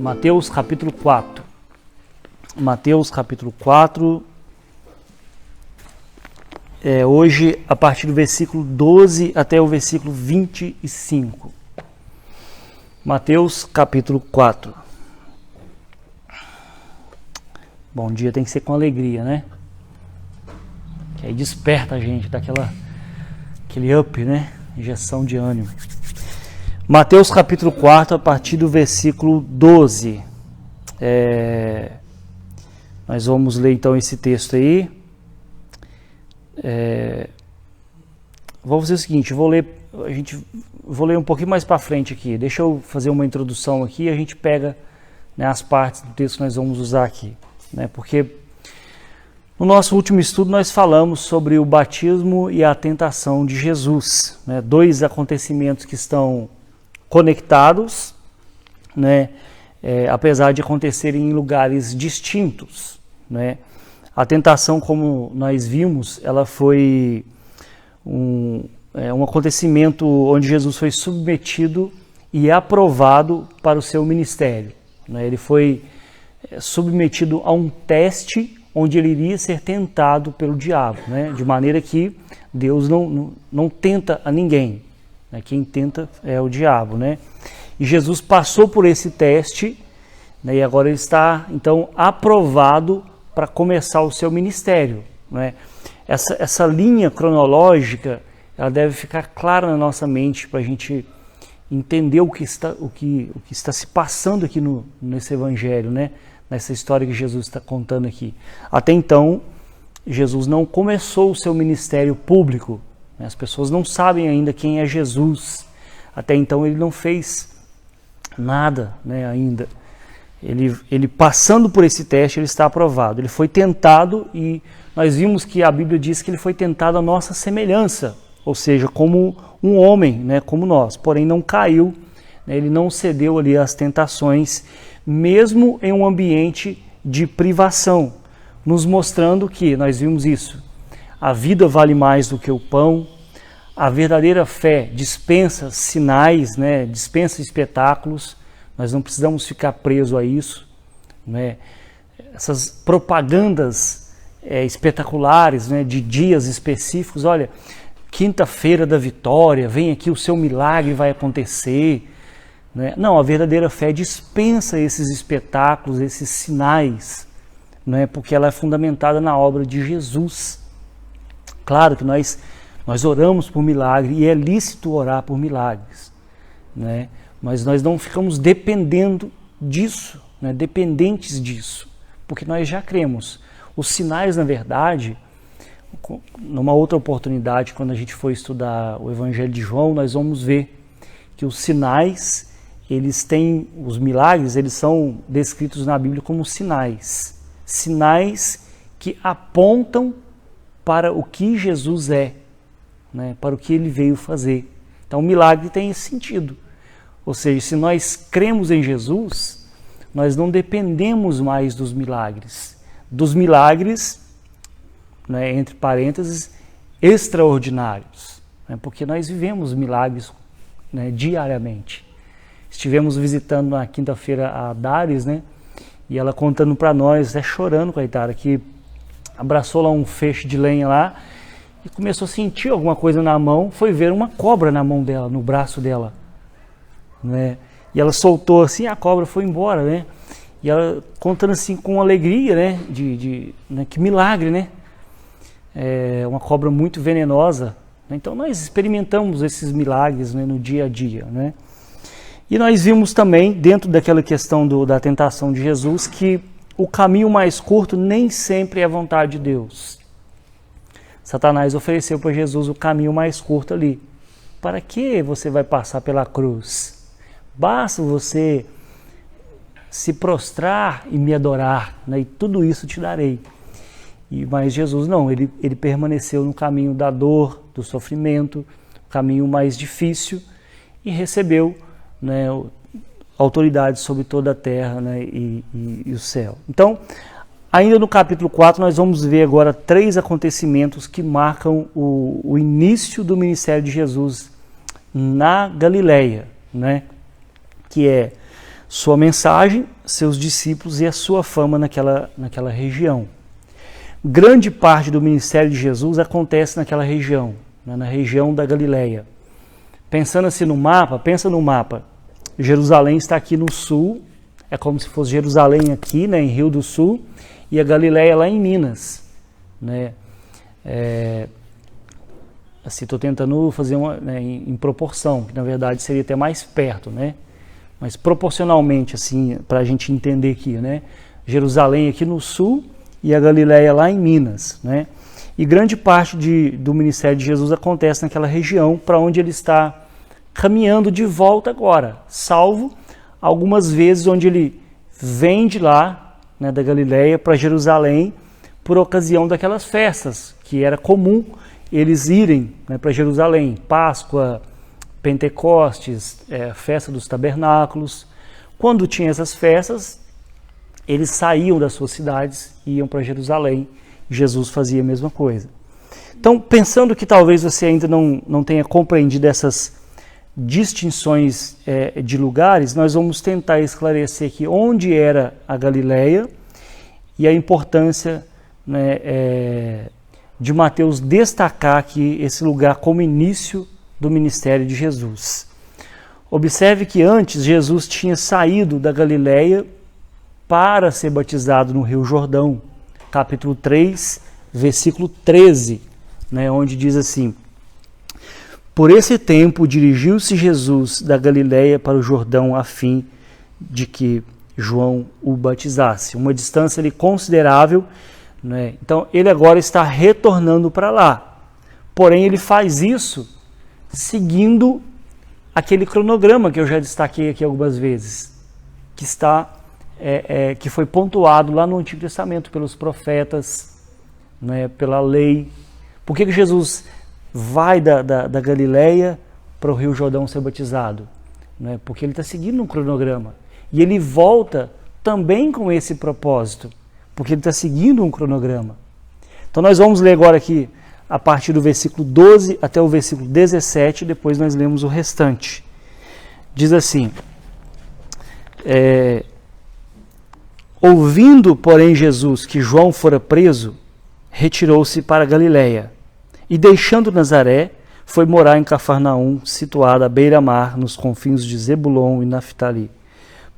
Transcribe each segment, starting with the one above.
Mateus capítulo 4. Mateus capítulo 4. Hoje, a partir do versículo 12 até o versículo 25. Mateus capítulo 4. Bom dia tem que ser com alegria, né? Que aí desperta a gente, dá aquele up, né? Injeção de ânimo. Mateus capítulo 4, a partir do versículo 12. Nós vamos ler então esse texto aí. Vou fazer o seguinte, vou ler um pouquinho mais para frente aqui. Deixa eu fazer uma introdução aqui e a gente pega, né, as partes do texto que nós vamos usar aqui, né? Porque no nosso último estudo nós falamos sobre o batismo e a tentação de Jesus, né? Dois acontecimentos que estão conectados, né? Apesar de acontecerem em lugares distintos, né? A tentação, como nós vimos, ela foi um acontecimento onde Jesus foi submetido e aprovado para o seu ministério, né? Ele foi submetido a um teste onde ele iria ser tentado pelo diabo, né? De maneira que Deus não tenta a ninguém, né? Quem tenta é o diabo, né? E Jesus passou por esse teste, né? E agora ele está então aprovado para começar o seu ministério, né? Essa linha cronológica, ela deve ficar clara na nossa mente para a gente entender o que está se passando aqui nesse evangelho, né? Nessa história que Jesus está contando aqui. Até então, Jesus não começou o seu ministério público, né? As pessoas não sabem ainda quem é Jesus. Até então ele não fez nada, né, ainda. Ele passando por esse teste, ele está aprovado. Ele foi tentado e nós vimos que a Bíblia diz que ele foi tentado à nossa semelhança, ou seja, como um homem, né, como nós, porém não caiu, né, ele não cedeu ali às tentações, mesmo em um ambiente de privação, nos mostrando que, nós vimos isso, a vida vale mais do que o pão, a verdadeira fé dispensa sinais, né, dispensa espetáculos, nós não precisamos ficar presos a isso, né? Essas propagandas espetaculares, né, de dias específicos, olha, quinta-feira da vitória, vem aqui, o seu milagre vai acontecer, né? Não, a verdadeira fé dispensa esses espetáculos, esses sinais, né, porque ela é fundamentada na obra de Jesus. Claro que nós oramos por milagre e é lícito orar por milagres, né? Mas nós não ficamos dependendo disso, né, dependentes disso, porque nós já cremos. Os sinais, na verdade, numa outra oportunidade, quando a gente for estudar o Evangelho de João, nós vamos ver que os sinais, os milagres, eles são descritos na Bíblia como sinais. Sinais que apontam para o que Jesus é, né, para o que ele veio fazer. Então o milagre tem esse sentido. Ou seja, se nós cremos em Jesus, nós não dependemos mais dos milagres. Dos milagres, né, entre parênteses, extraordinários, né, porque nós vivemos milagres, né, diariamente. Estivemos visitando na quinta-feira a Dares, né, e ela contando para nós, chorando, coitada, que abraçou lá um feixe de lenha lá e começou a sentir alguma coisa na mão, foi ver uma cobra na mão dela, no braço dela, né? E ela soltou assim, a cobra foi embora, né? E ela contando assim com alegria, né? Né? Que milagre, né? Uma cobra muito venenosa, né? Então nós experimentamos esses milagres, né, no dia a dia, né? E nós vimos também, dentro daquela questão da tentação de Jesus, que o caminho mais curto nem sempre é a vontade de Deus. Satanás ofereceu para Jesus o caminho mais curto ali. Para que você vai passar pela cruz? Basta você se prostrar e me adorar, né? E tudo isso te darei. Mas Jesus não, ele permaneceu no caminho da dor, do sofrimento, o caminho mais difícil, e recebeu, né, autoridade sobre toda a terra, né, e o céu. Então, ainda no capítulo 4, nós vamos ver agora 3 acontecimentos que marcam o início do ministério de Jesus na Galileia, né? Que é sua mensagem, seus discípulos e a sua fama naquela região. Grande parte do ministério de Jesus acontece naquela região, né, na região da Galileia. Pensando assim no mapa, pensa no mapa. Jerusalém está aqui no sul, é como se fosse Jerusalém aqui, né, em Rio do Sul, e a Galileia lá em Minas, né? Assim, estou tentando fazer em proporção, que na verdade seria até mais perto, né? Mas proporcionalmente, assim, para a gente entender aqui, né? Jerusalém aqui no sul e a Galileia lá em Minas, né? E grande parte do ministério de Jesus acontece naquela região para onde ele está caminhando de volta agora, salvo algumas vezes onde ele vem de lá, né, da Galileia para Jerusalém por ocasião daquelas festas, que era comum eles irem, né, para Jerusalém, Páscoa, Pentecostes, festa dos tabernáculos. Quando tinha essas festas, eles saíam das suas cidades e iam para Jerusalém. Jesus fazia a mesma coisa. Então, pensando que talvez você ainda não tenha compreendido essas distinções de lugares, nós vamos tentar esclarecer aqui onde era a Galileia e a importância, né, de Mateus destacar aqui esse lugar como início do ministério de Jesus. Observe que antes Jesus tinha saído da Galileia para ser batizado no Rio Jordão, capítulo 3, versículo 13, né, onde diz assim: por esse tempo dirigiu-se Jesus da Galileia para o Jordão a fim de que João o batizasse. Uma distância ali considerável, né? Então ele agora está retornando para lá. Porém ele faz isso seguindo aquele cronograma que eu já destaquei aqui algumas vezes, que está que foi pontuado lá no Antigo Testamento pelos profetas, né, pela lei. Por que Jesus vai da Galileia para o Rio Jordão ser batizado? Né? Porque ele está seguindo um cronograma. E ele volta também com esse propósito, porque ele está seguindo um cronograma. Então nós vamos ler agora aqui a partir do versículo 12 até o versículo 17, depois nós lemos o restante. Diz assim: ouvindo, porém, Jesus que João fora preso, retirou-se para a Galileia, e deixando Nazaré, foi morar em Cafarnaum, situada à beira-mar, nos confins de Zebulon e Naftali,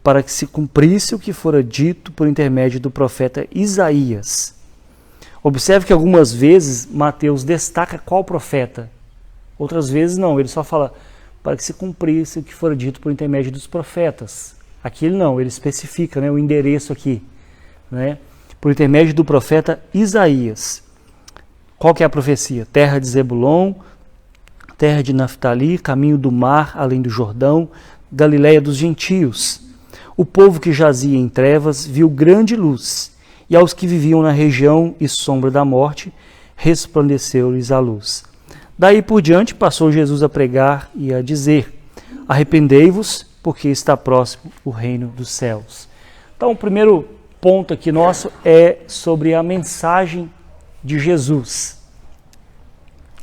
para que se cumprisse o que fora dito por intermédio do profeta Isaías. Observe que algumas vezes Mateus destaca qual profeta, outras vezes não, ele só fala para que se cumprisse o que fora dito por intermédio dos profetas. Aqui ele não, ele especifica, né, o endereço aqui, né, por intermédio do profeta Isaías. Qual que é a profecia? Terra de Zebulon, terra de Naftali, caminho do mar, além do Jordão, Galileia dos gentios. O povo que jazia em trevas viu grande luz, e aos que viviam na região e sombra da morte, resplandeceu-lhes a luz. Daí por diante passou Jesus a pregar e a dizer: arrependei-vos, porque está próximo o reino dos céus. Então o primeiro ponto aqui nosso é sobre a mensagem de Jesus.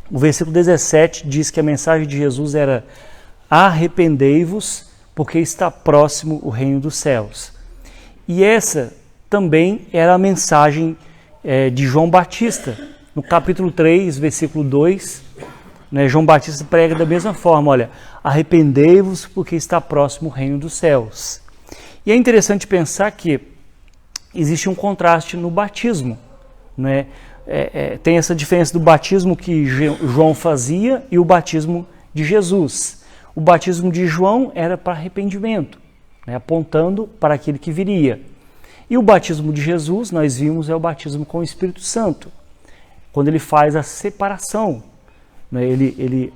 O versículo 17 diz que a mensagem de Jesus era: arrependei-vos, porque está próximo o reino dos céus. E essa também era a mensagem de João Batista. No capítulo 3, versículo 2, né, João Batista prega da mesma forma: olha, arrependei-vos, porque está próximo o reino dos céus. E é interessante pensar que existe um contraste no batismo, né? Tem essa diferença do batismo que João fazia e o batismo de Jesus. O batismo de João era para arrependimento, né, apontando para aquele que viria. E o batismo de Jesus, nós vimos, é o batismo com o Espírito Santo, quando ele faz a separação, né, ele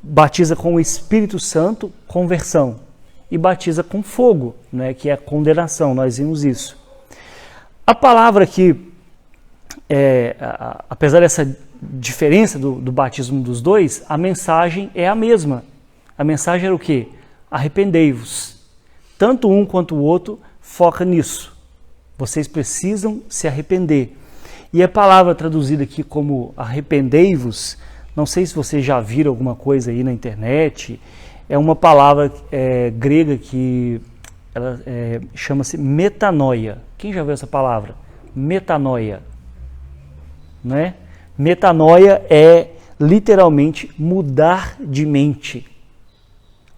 batiza com o Espírito Santo, conversão, e batiza com fogo, né, que é a condenação, nós vimos isso. A palavra aqui, apesar dessa diferença do batismo dos dois, a mensagem é a mesma. A mensagem era o quê? Arrependei-vos. Tanto um quanto o outro foca nisso. Vocês precisam se arrepender. E a palavra traduzida aqui como arrependei-vos, não sei se vocês já viram alguma coisa aí na internet, é uma palavra grega que ela chama-se metanoia. Quem já viu essa palavra? Metanoia. Não é? Metanoia é literalmente mudar de mente.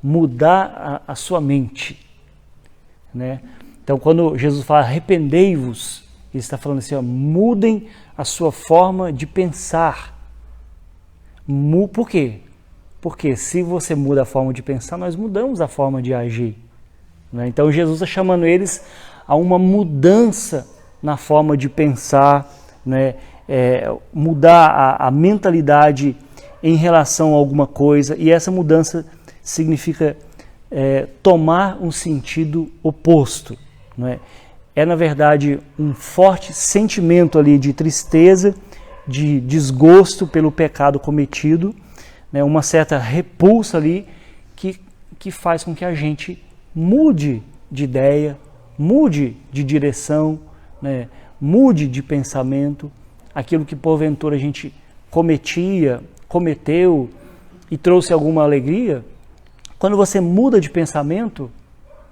Mudar a sua mente. Né? Então, quando Jesus fala arrependei-vos, ele está falando assim, ó, mudem a sua forma de pensar. Por quê? Porque se você muda a forma de pensar, nós mudamos a forma de agir. Né? Então Jesus está chamando eles a uma mudança na forma de pensar, né? Mudar a mentalidade em relação a alguma coisa, e essa mudança significa tomar um sentido oposto. Né? É, na verdade, um forte sentimento ali de tristeza, de desgosto pelo pecado cometido, né? Uma certa repulsa ali que faz com que a gente mude de ideia, mude de direção, né? Mude de pensamento, aquilo que porventura a gente cometeu e trouxe alguma alegria. Quando você muda de pensamento,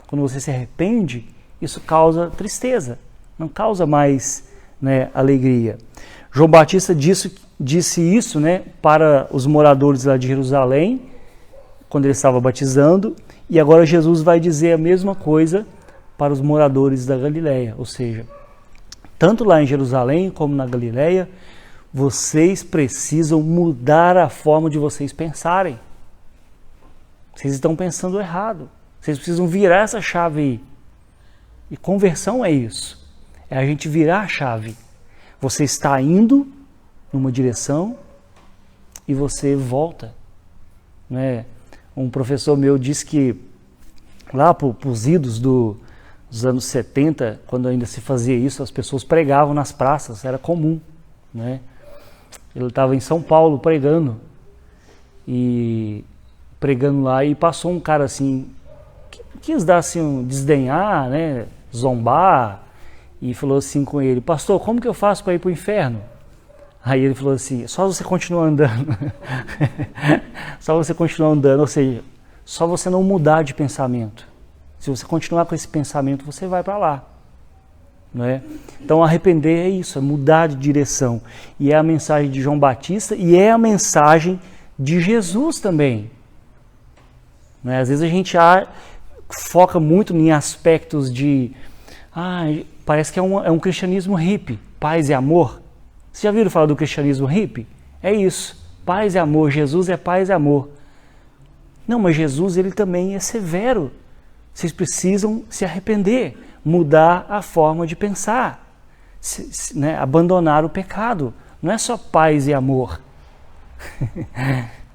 quando você se arrepende, isso causa tristeza, não causa mais, né, alegria. João Batista disse isso, né, para os moradores lá de Jerusalém, quando ele estava batizando, e agora Jesus vai dizer a mesma coisa para os moradores da Galileia, ou seja, tanto lá em Jerusalém como na Galileia, vocês precisam mudar a forma de vocês pensarem. Vocês estão pensando errado. Vocês precisam virar essa chave aí. E conversão é isso. É a gente virar a chave. Você está indo numa direção e você volta. Né? Um professor meu disse que lá para os idos dos anos 70, quando ainda se fazia isso, as pessoas pregavam nas praças, era comum. Né? Ele estava em São Paulo pregando lá, e passou um cara assim, quis dar assim, desdenhar, né, zombar, e falou assim com ele: pastor, como que eu faço para ir para o inferno? Aí ele falou assim: só você continuar andando. Só você continuar andando, ou seja, só você não mudar de pensamento. Se você continuar com esse pensamento, você vai para lá. Não é? Então arrepender é isso, é mudar de direção. E é a mensagem de João Batista e é a mensagem de Jesus também. Não é? Às vezes a gente foca muito em aspectos de... parece que é um cristianismo hippie, paz e amor. Vocês já viram falar do cristianismo hippie? É isso, paz e amor, Jesus é paz e amor. Não, mas Jesus ele também é severo. Vocês precisam se arrepender, mudar a forma de pensar, né? Abandonar o pecado. Não é só paz e amor.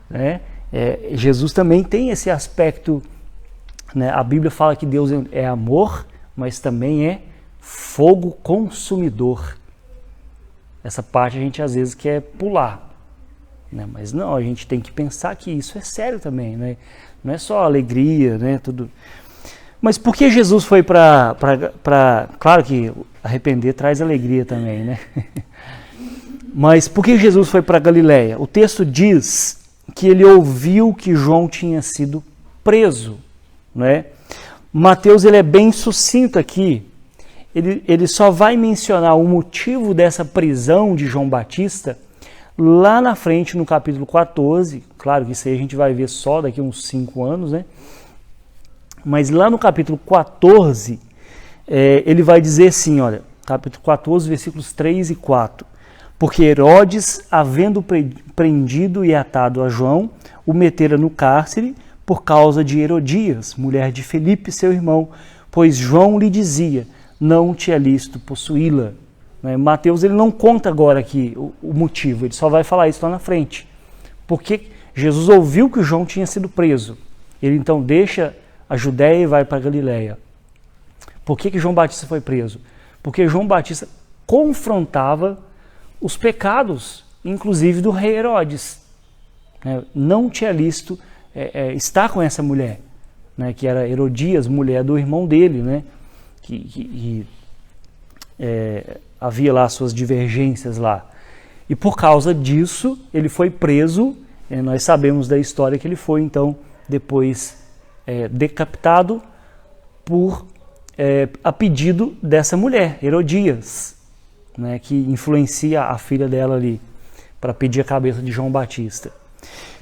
Né? Jesus também tem esse aspecto, né? A Bíblia fala que Deus é amor, mas também é fogo consumidor. Essa parte a gente às vezes quer pular, né? Mas não, a gente tem que pensar que isso é sério também, né? Não é só alegria, né? Tudo. Mas por que Jesus foi para... Claro que arrepender traz alegria também, né? Mas por que Jesus foi para Galileia? O texto diz que ele ouviu que João tinha sido preso, né? Mateus ele é bem sucinto aqui. Ele só vai mencionar o motivo dessa prisão de João Batista lá na frente, no capítulo 14. Claro que isso aí a gente vai ver só daqui a uns 5 anos, né? Mas lá no capítulo 14, ele vai dizer assim, olha, capítulo 14, versículos 3 e 4. Porque Herodes, havendo prendido e atado a João, o metera no cárcere por causa de Herodias, mulher de Felipe, seu irmão, pois João lhe dizia, não te é lícito possuí-la. Né? Mateus ele não conta agora aqui o motivo, ele só vai falar isso lá na frente. Porque Jesus ouviu que João tinha sido preso. Ele então deixa a Judéia e vai para a Galileia. Por que João Batista foi preso? Porque João Batista confrontava os pecados, inclusive do rei Herodes. Não tinha lícito estar com essa mulher, né, que era Herodias, mulher do irmão dele, né, que havia lá suas divergências lá. E por causa disso, ele foi preso. Nós sabemos da história que ele foi, então, depois decapitado por a pedido dessa mulher, Herodias, né, que influencia a filha dela ali, para pedir a cabeça de João Batista.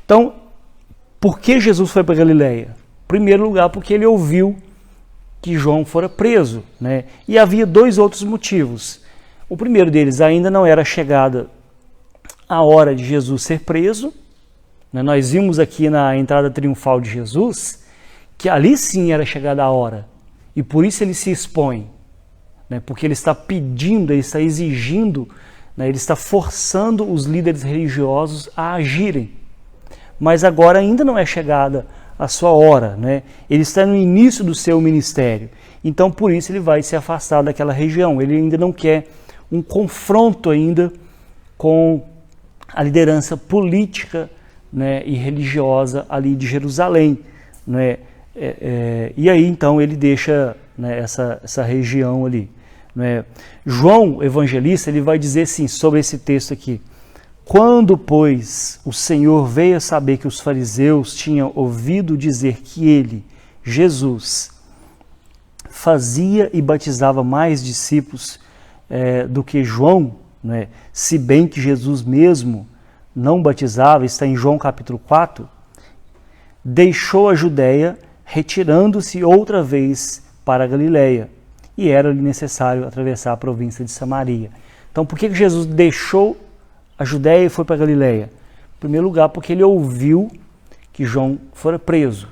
Então, por que Jesus foi para Galileia? Em primeiro lugar, porque ele ouviu que João fora preso, né? E havia dois outros motivos. O primeiro deles, ainda não era chegada a hora de Jesus ser preso, né? Nós vimos aqui na entrada triunfal de Jesus que ali sim era chegada a hora, e por isso ele se expõe, né? Porque ele está pedindo, ele está exigindo, né? Ele está forçando os líderes religiosos a agirem. Mas agora ainda não é chegada a sua hora, né? Ele está no início do seu ministério, então por isso ele vai se afastar daquela região. Ele ainda não quer um confronto ainda com a liderança política, né, e religiosa ali de Jerusalém, né? E aí então ele deixa, né, essa região ali, né? João Evangelista, ele vai dizer assim sobre esse texto aqui: quando, pois, o Senhor veio a saber que os fariseus tinham ouvido dizer que ele, Jesus, fazia e batizava mais discípulos do que João, né, se bem que Jesus mesmo não batizava, está em João capítulo 4, deixou a Judéia, retirando-se outra vez para a Galileia, e era-lhe necessário atravessar a província de Samaria. Então, por que Jesus deixou a Judéia e foi para a Galileia? Em primeiro lugar, porque ele ouviu que João fora preso.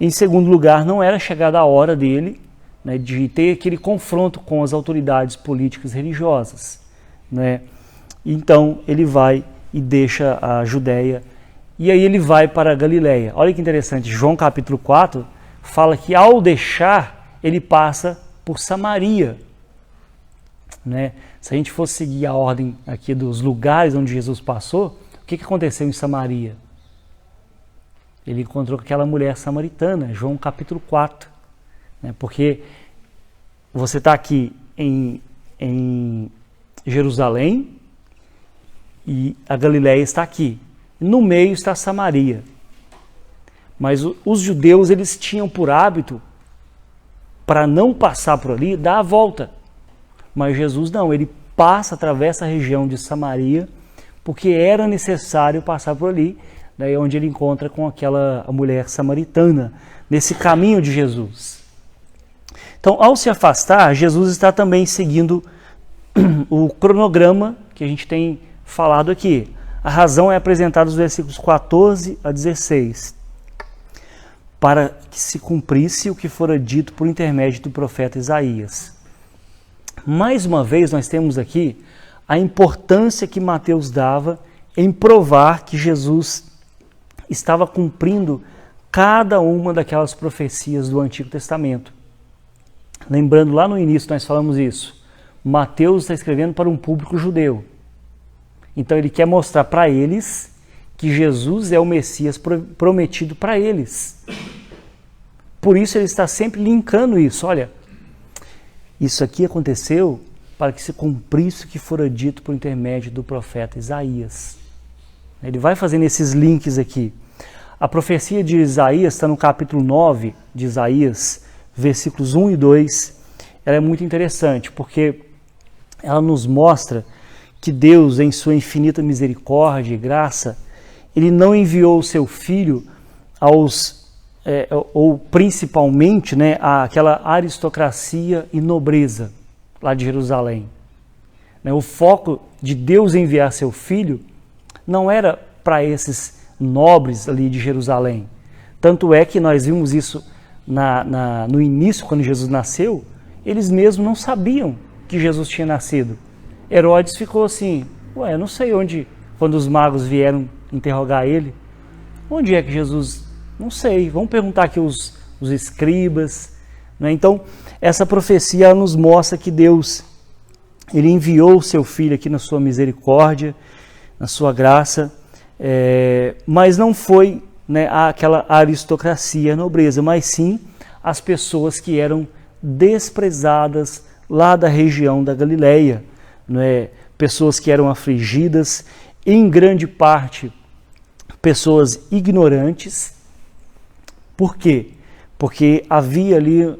Em segundo lugar, não era chegada a hora dele, né, de ter aquele confronto com as autoridades políticas e religiosas, né? Então ele vai e deixa a Judéia, e aí ele vai para a Galileia. Olha que interessante, João capítulo 4 fala que ao deixar, ele passa por Samaria, né? Se a gente fosse seguir a ordem aqui dos lugares onde Jesus passou, o que aconteceu em Samaria? Ele encontrou com aquela mulher samaritana, João capítulo 4. Né? Porque você está aqui em Jerusalém e a Galileia está aqui. No meio está Samaria. Mas os judeus, eles tinham por hábito, para não passar por ali, dar a volta. Mas Jesus não, ele passa, atravessa a região de Samaria, porque era necessário passar por ali, daí onde ele encontra com aquela mulher samaritana, nesse caminho de Jesus. Então, ao se afastar, Jesus está também seguindo o cronograma que a gente tem falado aqui. A razão é apresentada nos versículos 14 a 16, para que se cumprisse o que fora dito por intermédio do profeta Isaías. Mais uma vez, nós temos aqui a importância que Mateus dava em provar que Jesus estava cumprindo cada uma daquelas profecias do Antigo Testamento. Lembrando, lá no início nós falamos isso, Mateus está escrevendo para um público judeu. Então ele quer mostrar para eles que Jesus é o Messias prometido para eles. Por isso ele está sempre linkando isso. Olha, isso aqui aconteceu para que se cumprisse o que fora dito por intermédio do profeta Isaías. Ele vai fazendo esses links aqui. A profecia de Isaías está no capítulo 9 de Isaías, versículos 1 e 2. Ela é muito interessante, porque ela nos mostra que Deus, em sua infinita misericórdia e graça, ele não enviou o seu Filho ou principalmente, né, àquela aristocracia e nobreza lá de Jerusalém. O foco de Deus enviar seu Filho não era para esses nobres ali de Jerusalém. Tanto é que nós vimos isso no início, quando Jesus nasceu, eles mesmos não sabiam que Jesus tinha nascido. Herodes ficou assim, eu não sei onde, quando os magos vieram interrogar ele, onde é que Jesus... Não sei, vamos perguntar aqui os escribas. Né? Então, essa profecia nos mostra que Deus, ele enviou o seu Filho aqui na sua misericórdia, na sua graça, mas não foi, né, aquela aristocracia, nobreza, mas sim as pessoas que eram desprezadas lá da região da Galileia, né? Pessoas que eram afligidas, em grande parte pessoas ignorantes. Por quê? Porque havia ali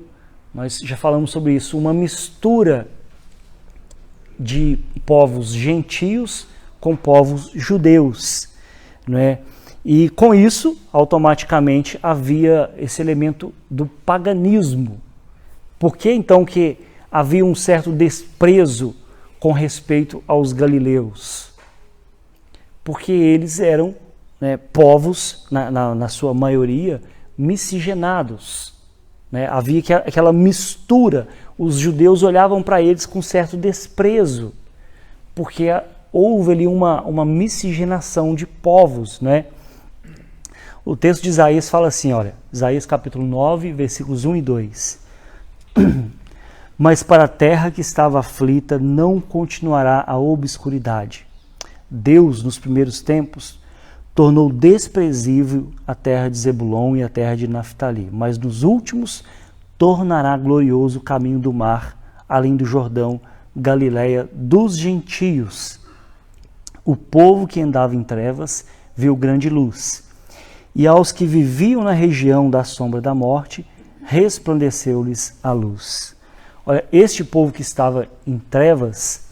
Nós já falamos sobre isso, uma mistura de povos gentios com povos judeus, não é? E com isso, automaticamente, havia esse elemento do paganismo. Por que então que havia um certo desprezo com respeito aos galileus? Porque eles eram, né, povos, na sua maioria, miscigenados. Né? Havia aquela mistura, os judeus olhavam para eles com certo desprezo, porque houve ali uma miscigenação de povos. Né? O texto de Isaías fala assim, olha, Isaías capítulo 9, versículos 1 e 2. Mas para a terra que estava aflita não continuará a obscuridade. Deus, nos primeiros tempos, tornou desprezível a terra de Zebulon e a terra de Naftali, mas nos últimos tornará glorioso o caminho do mar, além do Jordão, Galileia dos gentios. O povo que andava em trevas viu grande luz, e aos que viviam na região da sombra da morte, resplandeceu-lhes a luz. Olha, este povo que estava em trevas,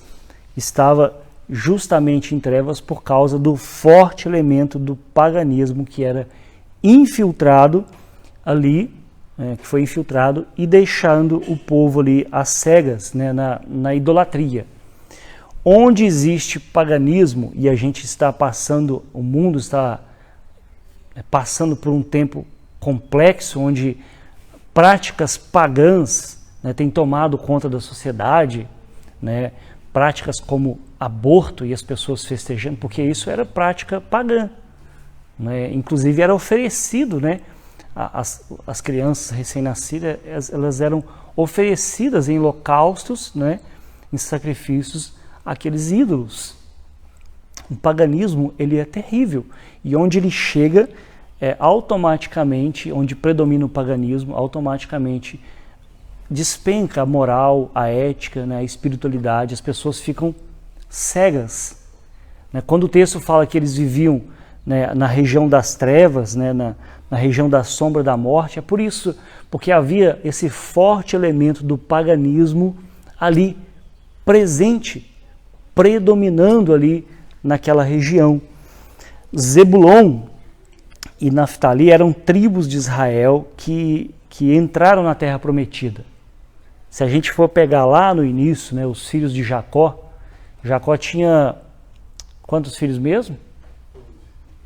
estava justamente em trevas por causa do forte elemento do paganismo que era infiltrado ali, que foi infiltrado e deixando o povo ali às cegas, né, na idolatria. Onde existe paganismo, e a gente está passando, o mundo está passando por um tempo complexo, onde práticas pagãs, né, têm tomado conta da sociedade, né, práticas como aborto e as pessoas festejando, porque isso era prática pagã. Né? Inclusive era oferecido, né? As crianças recém-nascidas, elas eram oferecidas em holocaustos, né? Em sacrifícios àqueles ídolos. O paganismo, ele é terrível, e onde ele chega, automaticamente, onde predomina o paganismo, automaticamente despenca a moral, a ética, né, a espiritualidade, as pessoas ficam cegas. Né? Quando o texto fala que eles viviam, né, na região das trevas, né, na região da sombra da morte, é por isso, porque havia esse forte elemento do paganismo ali presente, predominando ali naquela região. Zebulon e Naftali eram tribos de Israel que entraram na terra prometida. Se a gente for pegar lá no início, né, os filhos de Jacó, Jacó tinha quantos filhos mesmo?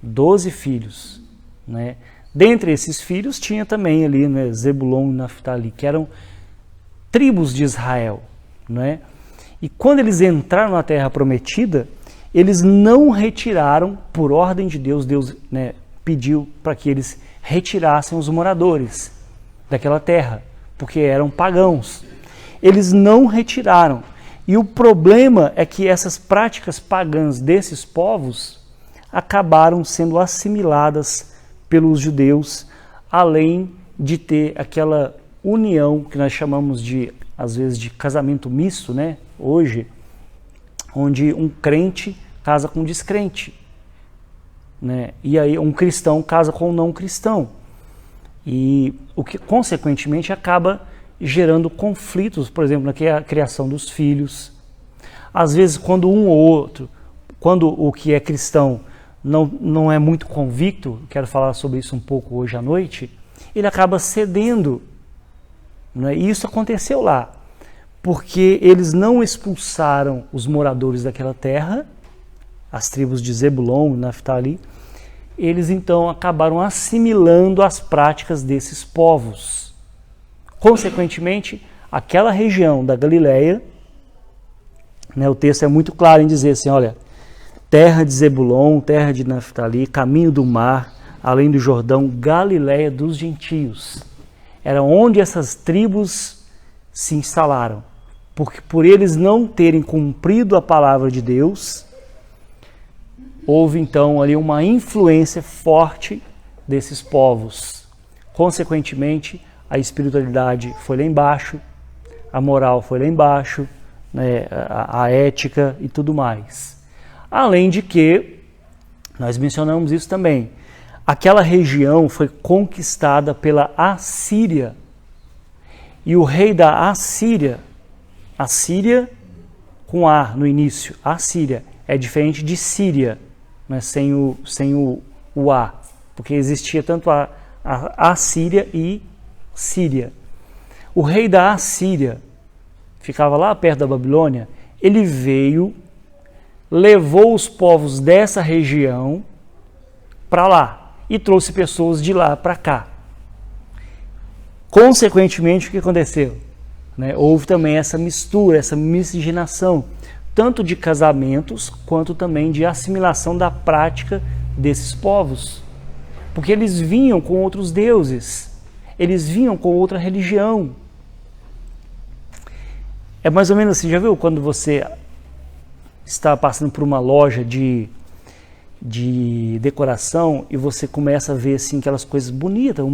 12 filhos. Né? Dentre esses filhos tinha também ali, né, Zebulon e Naftali, que eram tribos de Israel. Né? E quando eles entraram na terra prometida, eles não retiraram, por ordem de Deus, Deus, né, pediu para que eles retirassem os moradores daquela terra, porque eram pagãos. Eles não retiraram. E o problema é que essas práticas pagãs desses povos acabaram sendo assimiladas pelos judeus, além de ter aquela união que nós chamamos de, às vezes, de casamento misto, né? Hoje, onde um crente casa com um descrente, né? E aí um cristão casa com um não cristão. E o que, consequentemente, acaba gerando conflitos, por exemplo, na criação dos filhos. Às vezes, quando um ou outro, quando o que é cristão não é muito convicto, quero falar sobre isso um pouco hoje à noite, ele acaba cedendo. Né? E isso aconteceu lá, porque eles não expulsaram os moradores daquela terra, as tribos de Zebulon e Naftali, eles então acabaram assimilando as práticas desses povos. Consequentemente, aquela região da Galileia, né, o texto é muito claro em dizer assim, olha, terra de Zebulon, terra de Naftali, caminho do mar, além do Jordão, Galileia dos gentios. Era onde essas tribos se instalaram, porque por eles não terem cumprido a palavra de Deus, houve então ali uma influência forte desses povos. Consequentemente, a espiritualidade foi lá embaixo, a moral foi lá embaixo, né, a ética e tudo mais. Além de que, nós mencionamos isso também, aquela região foi conquistada pela Assíria. E o rei da Assíria com A no início, Assíria, é diferente de Síria, né, sem o A, porque existia tanto a Assíria e Síria. O rei da Assíria, ficava lá perto da Babilônia, ele veio, levou os povos dessa região para lá e trouxe pessoas de lá para cá. Consequentemente, o que aconteceu? Né? Houve também essa mistura, essa miscigenação, tanto de casamentos, quanto também de assimilação da prática desses povos. Porque eles vinham com outros deuses, eles vinham com outra religião. É mais ou menos assim, já viu quando você está passando por uma loja de decoração e você começa a ver assim, aquelas coisas bonitas,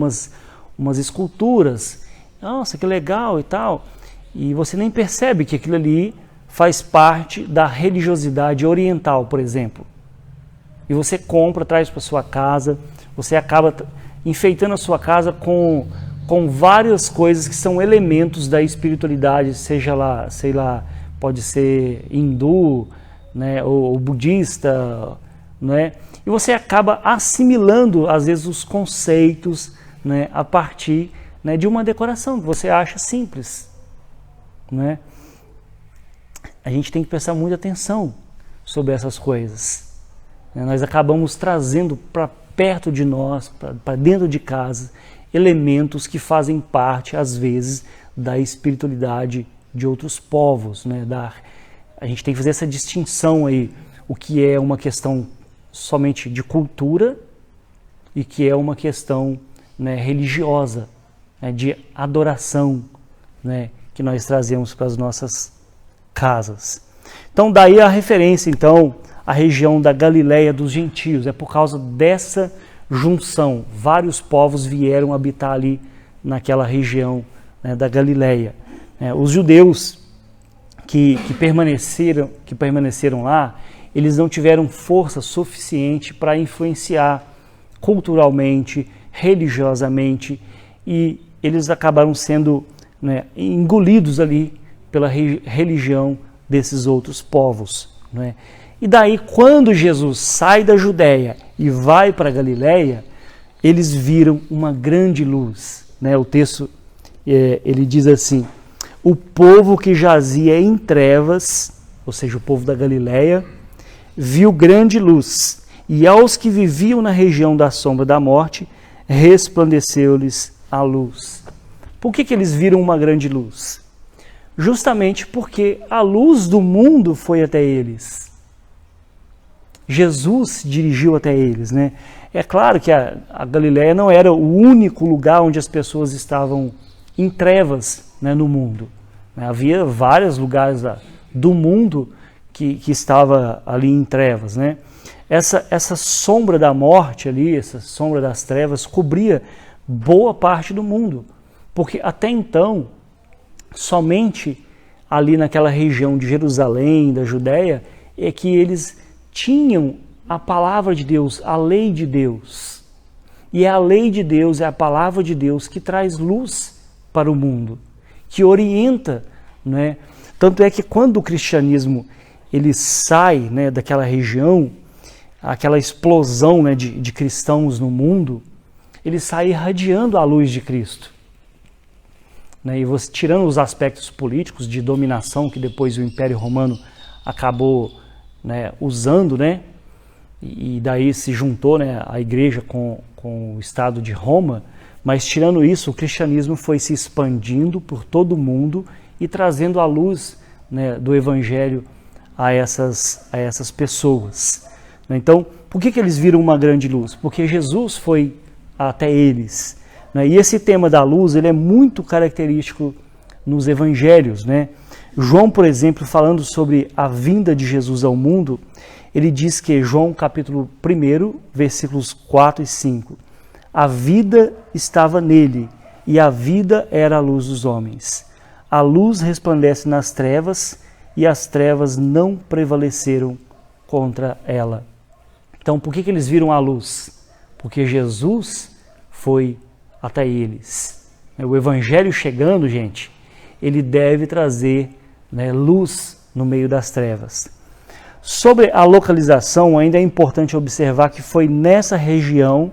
umas esculturas, nossa, que legal e tal, e você nem percebe que aquilo ali faz parte da religiosidade oriental, por exemplo. E você compra, traz para sua casa, você acaba enfeitando a sua casa com várias coisas que são elementos da espiritualidade, seja lá, sei lá, pode ser hindu, né, ou budista, né? E você acaba assimilando, às vezes, os conceitos, né, a partir, né, de uma decoração que você acha simples, né? A gente tem que prestar muita atenção sobre essas coisas. Nós acabamos trazendo para perto de nós, para dentro de casa, elementos que fazem parte, às vezes, da espiritualidade de outros povos, né? A gente tem que fazer essa distinção aí, o que é uma questão somente de cultura e que é uma questão, né, religiosa, né, de adoração, né, que nós trazemos para as nossas casas. Então, daí a referência, então, à região da Galileia dos gentios, é por causa dessa junção, vários povos vieram habitar ali naquela região, né, da Galileia. Os judeus que permaneceram lá, eles não tiveram força suficiente para influenciar culturalmente, religiosamente, e eles acabaram sendo, né, engolidos ali pela religião desses outros povos, né? E daí, quando Jesus sai da Judéia e vai para a Galileia, eles viram uma grande luz, né? O texto, ele diz assim: o povo que jazia em trevas, ou seja, o povo da Galileia, viu grande luz, e aos que viviam na região da sombra da morte, resplandeceu-lhes a luz. Por que eles viram uma grande luz? Justamente porque a luz do mundo foi até eles. Jesus se dirigiu até eles, né? É claro que a Galileia não era o único lugar onde as pessoas estavam em trevas, né, no mundo. Havia vários lugares do mundo que estava ali em trevas, né? Essa sombra da morte ali, essa sombra das trevas, cobria boa parte do mundo, porque até então, somente ali naquela região de Jerusalém, da Judéia, é que eles tinham a palavra de Deus, a lei de Deus. E a lei de Deus é a palavra de Deus que traz luz para o mundo, que orienta, né? Tanto é que quando o cristianismo ele sai, né, daquela região, aquela explosão, né, de cristãos no mundo, ele sai irradiando a luz de Cristo. Né, e você, tirando os aspectos políticos de dominação que depois o Império Romano acabou, né, usando, né, e daí se juntou, né, a igreja com o Estado de Roma, mas tirando isso, o cristianismo foi se expandindo por todo o mundo e trazendo a luz, né, do Evangelho a essas pessoas. Então, por que eles viram uma grande luz? Porque Jesus foi até eles. Né? E esse tema da luz, ele é muito característico nos evangelhos, né? João, por exemplo, falando sobre a vinda de Jesus ao mundo, ele diz que, João capítulo 1, versículos 4 e 5, a vida estava nele, e a vida era a luz dos homens. A luz resplandece nas trevas, e as trevas não prevaleceram contra ela. Então, por que eles viram a luz? Porque Jesus foi até eles. O evangelho chegando, gente, ele deve trazer, né, luz no meio das trevas. Sobre a localização, ainda é importante observar que foi nessa região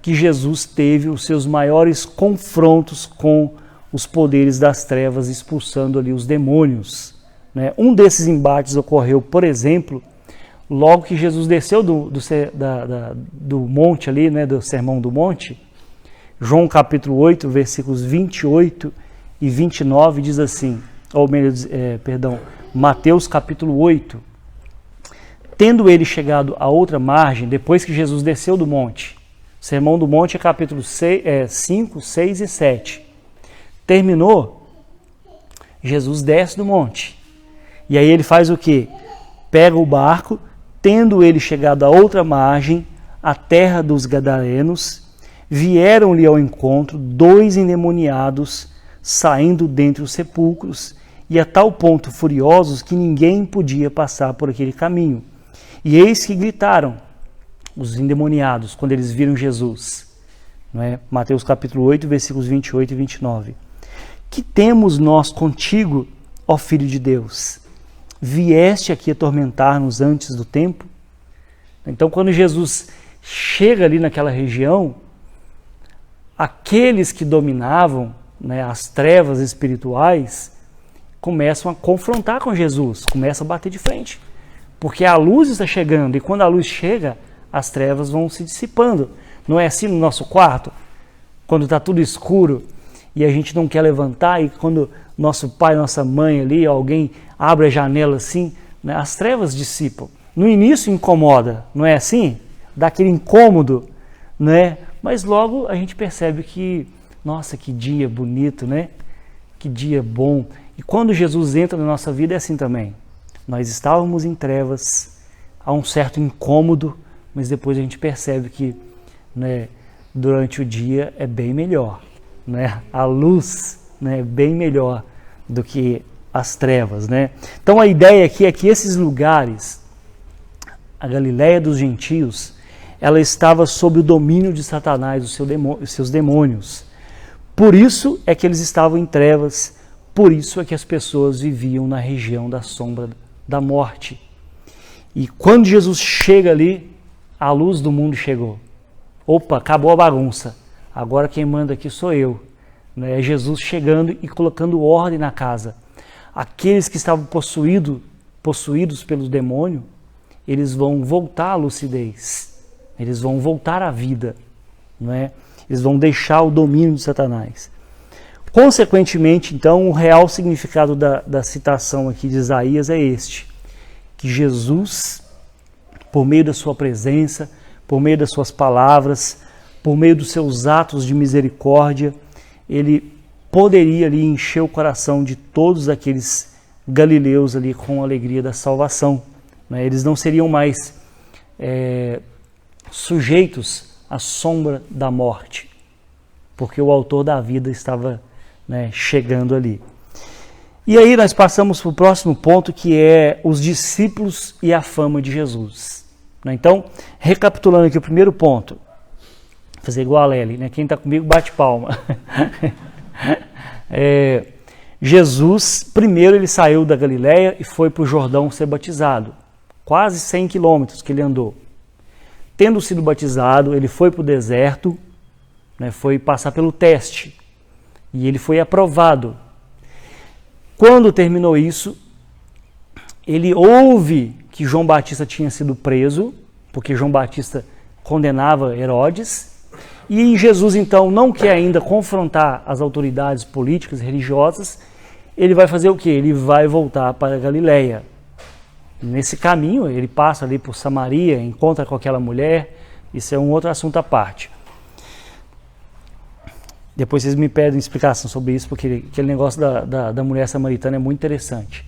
que Jesus teve os seus maiores confrontos com os poderes das trevas, expulsando ali os demônios, né? Um desses embates ocorreu, por exemplo, logo que Jesus desceu do monte ali, né, do Sermão do Monte. João capítulo 8, versículos 28 e 29 diz assim, Mateus capítulo 8. Tendo ele chegado a outra margem, depois que Jesus desceu do monte, o Sermão do Monte é capítulo 5, 6 e 7. Terminou, Jesus desce do monte. E aí ele faz o quê? Pega o barco, tendo ele chegado a outra margem, a terra dos Gadarenos, vieram-lhe ao encontro 2 endemoniados, saindo dentre os sepulcros, e a tal ponto furiosos que ninguém podia passar por aquele caminho. E eis que gritaram os endemoniados quando eles viram Jesus. Não é? Mateus capítulo 8, versículos 28 e 29. Que temos nós contigo, ó Filho de Deus? Vieste aqui atormentar-nos antes do tempo? Então, quando Jesus chega ali naquela região, aqueles que dominavam, né, as trevas espirituais começam a confrontar com Jesus, começam a bater de frente. Porque a luz está chegando, e quando a luz chega, as trevas vão se dissipando. Não é assim no nosso quarto? Quando está tudo escuro e a gente não quer levantar, e quando nosso pai, nossa mãe ali, alguém abre a janela assim, né, as trevas dissipam. No início incomoda, não é assim? Dá aquele incômodo, né? Mas logo a gente percebe que, nossa, que dia bonito, né? Que dia bom. E quando Jesus entra na nossa vida é assim também. Nós estávamos em trevas, há um certo incômodo, mas depois a gente percebe que, né, durante o dia é bem melhor, né? A luz, né, é bem melhor do que as trevas, né? Então a ideia aqui é que esses lugares, a Galileia dos gentios, ela estava sob o domínio de Satanás, os seus demônios. Por isso é que eles estavam em trevas, por isso é que as pessoas viviam na região da sombra da morte. E quando Jesus chega ali, a luz do mundo chegou. Opa, acabou a bagunça. Agora quem manda aqui sou eu. É Jesus chegando e colocando ordem na casa. Aqueles que estavam possuídos pelo demônio, eles vão voltar à lucidez. Eles vão voltar à vida. Não é? Eles vão deixar o domínio de Satanás. Consequentemente, então, o real significado da citação aqui de Isaías é este: que Jesus, por meio da sua presença, por meio das suas palavras, por meio dos seus atos de misericórdia, ele poderia ali encher o coração de todos aqueles galileus ali com a alegria da salvação. Eles não seriam mais sujeitos à sombra da morte, porque o autor da vida estava, né, chegando ali. E aí nós passamos para o próximo ponto, que é os discípulos e a fama de Jesus. Então, recapitulando aqui o primeiro ponto, vou fazer igual a Lely, né? Quem está comigo bate palma. Jesus, primeiro ele saiu da Galileia e foi para o Jordão ser batizado. Quase 100 quilômetros que ele andou. Tendo sido batizado, ele foi para o deserto, né, foi passar pelo teste. E ele foi aprovado. Quando terminou isso, ele ouve que João Batista tinha sido preso, porque João Batista condenava Herodes, e Jesus então não quer ainda confrontar as autoridades políticas e religiosas. Ele vai fazer o quê? Ele vai voltar para a Galileia. Nesse caminho, ele passa ali por Samaria, encontra com aquela mulher. Isso é um outro assunto à parte. Depois vocês me pedem explicação sobre isso, porque aquele negócio da mulher samaritana é muito interessante.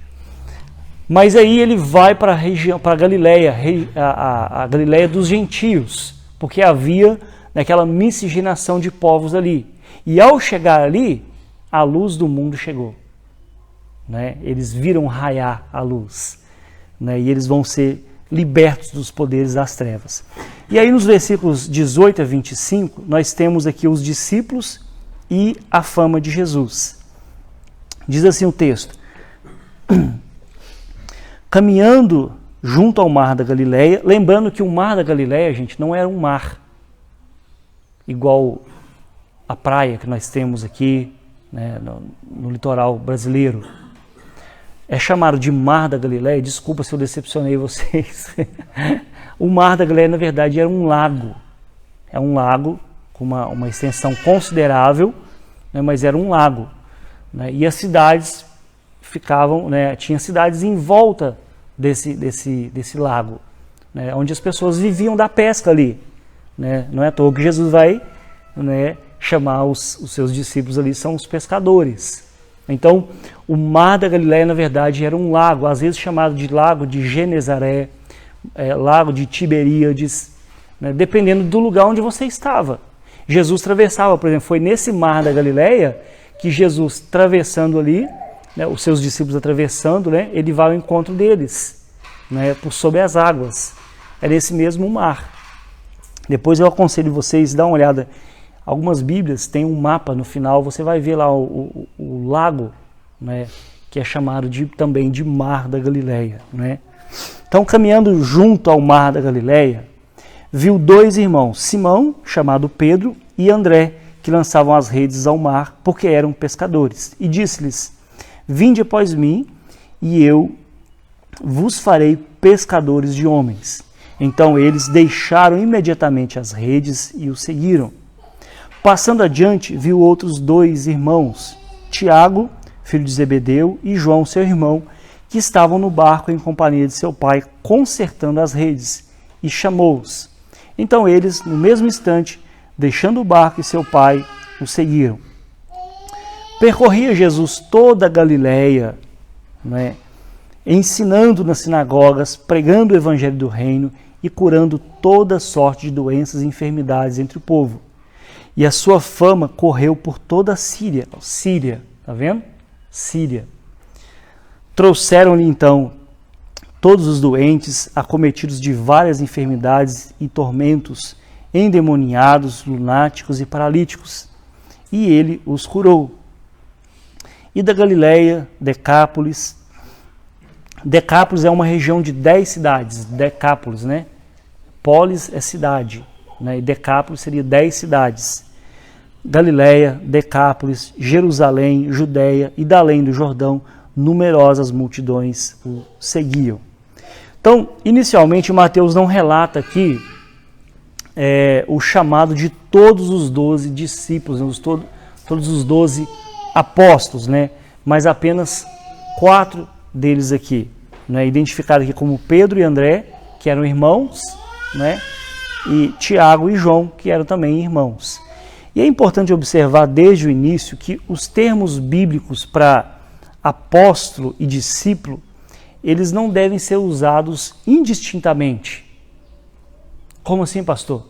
Mas aí ele vai para a região, para a Galileia, a Galileia dos gentios, porque havia aquela miscigenação de povos ali. E ao chegar ali, a luz do mundo chegou. Né? Eles viram raiar a luz. Né? E eles vão ser libertos dos poderes das trevas. E aí nos versículos 18 a 25, nós temos aqui os discípulos e a fama de Jesus. Diz assim o texto: caminhando junto ao mar da Galileia, lembrando que o mar da Galileia, gente, não era um mar igual a praia que nós temos aqui, né, no litoral brasileiro. É chamado de Mar da Galileia. Desculpa se eu decepcionei vocês. O Mar da Galileia, na verdade, era um lago. É um lago com uma extensão considerável, né, mas era um lago. Né, e as cidades ficavam, né, tinha cidades em volta desse lago, né, onde as pessoas viviam da pesca ali. Né. Não é à toa que Jesus vai, né, chamar os seus discípulos ali, são os pescadores. Então, o Mar da Galileia, na verdade, era um lago, às vezes chamado de Lago de Genezaré, Lago de Tiberíades, né, dependendo do lugar onde você estava. Jesus atravessava, por exemplo, foi nesse Mar da Galileia que Jesus, atravessando ali, né, os seus discípulos atravessando, né, ele vai ao encontro deles, né, por sobre as águas. É nesse mesmo mar. Depois eu aconselho vocês a dar uma olhada. Algumas Bíblias têm um mapa no final, você vai ver lá o lago, né, que é chamado também de Mar da Galileia. Né? Então, caminhando junto ao Mar da Galileia, viu dois irmãos, Simão, chamado Pedro, e André, que lançavam as redes ao mar, porque eram pescadores. E disse-lhes: vinde após mim, e eu vos farei pescadores de homens. Então eles deixaram imediatamente as redes e o seguiram. Passando adiante, viu outros dois irmãos, Tiago, filho de Zebedeu, e João, seu irmão, que estavam no barco em companhia de seu pai, consertando as redes, e chamou-os. Então eles, no mesmo instante, deixando o barco e seu pai, o seguiram. Percorria Jesus toda a Galileia, né, ensinando nas sinagogas, pregando o evangelho do reino e curando toda sorte de doenças e enfermidades entre o povo. E a sua fama correu por toda a Síria. Síria, tá vendo? Síria. Trouxeram-lhe então todos os doentes, acometidos de várias enfermidades e tormentos, endemoniados, lunáticos e paralíticos, e ele os curou. E da Galileia, Decápolis. Decápolis é uma região de 10 cidades. Decápolis, né? Polis é cidade, né? E Decápolis seria 10 cidades. Galileia, Decápolis, Jerusalém, Judéia e da além do Jordão, numerosas multidões o seguiam. Então, inicialmente, Mateus não relata aqui o chamado de todos os 12 discípulos, todos os 12 apóstolos, né? Mas apenas 4 deles aqui, né? Identificados aqui como Pedro e André, que eram irmãos, né? E Tiago e João, que eram também irmãos. E é importante observar desde o início que os termos bíblicos para apóstolo e discípulo, eles não devem ser usados indistintamente. Como assim, pastor?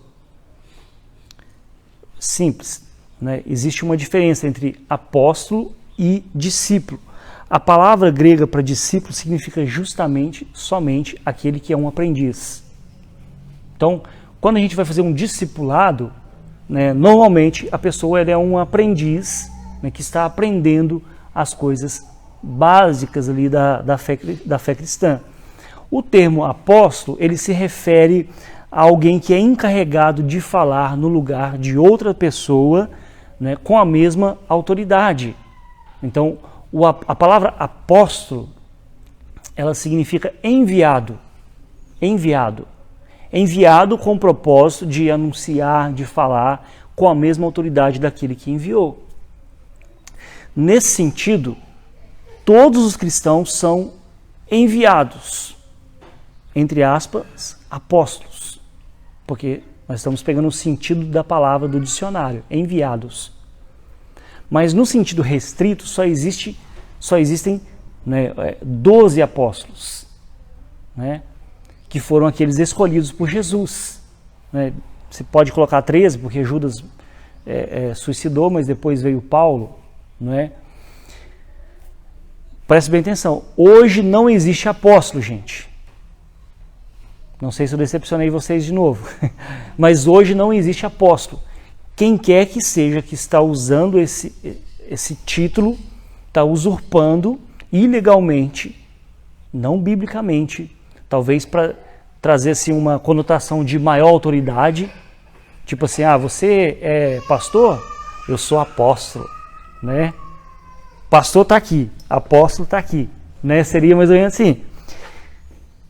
Simples, né? Existe uma diferença entre apóstolo e discípulo. A palavra grega para discípulo significa justamente, somente, aquele que é um aprendiz. Então, quando a gente vai fazer um discipulado, né, normalmente a pessoa é um aprendiz, né, que está aprendendo as coisas básicas ali da fé cristã. O termo apóstolo, ele se refere a alguém que é encarregado de falar no lugar de outra pessoa, né, com a mesma autoridade. Então, a palavra apóstolo, ela significa enviado. Enviado com o propósito de anunciar, de falar com a mesma autoridade daquele que enviou. Nesse sentido, todos os cristãos são enviados, entre aspas, apóstolos, porque nós estamos pegando o sentido da palavra do dicionário, enviados. Mas no sentido restrito, só existem, né, 12 apóstolos, né, que foram aqueles escolhidos por Jesus. Né? Você pode colocar 13, porque Judas suicidou, mas depois veio Paulo. Não é? Preste bem atenção, hoje não existe apóstolo, gente. Não sei se eu decepcionei vocês de novo, mas hoje não existe apóstolo. quem quer que seja que está usando esse título, está usurpando ilegalmente, não biblicamente, talvez para trazer assim, uma conotação de maior autoridade, tipo assim, você é pastor? Eu sou apóstolo, né? Pastor está aqui, apóstolo está aqui, né? Seria mais ou menos assim.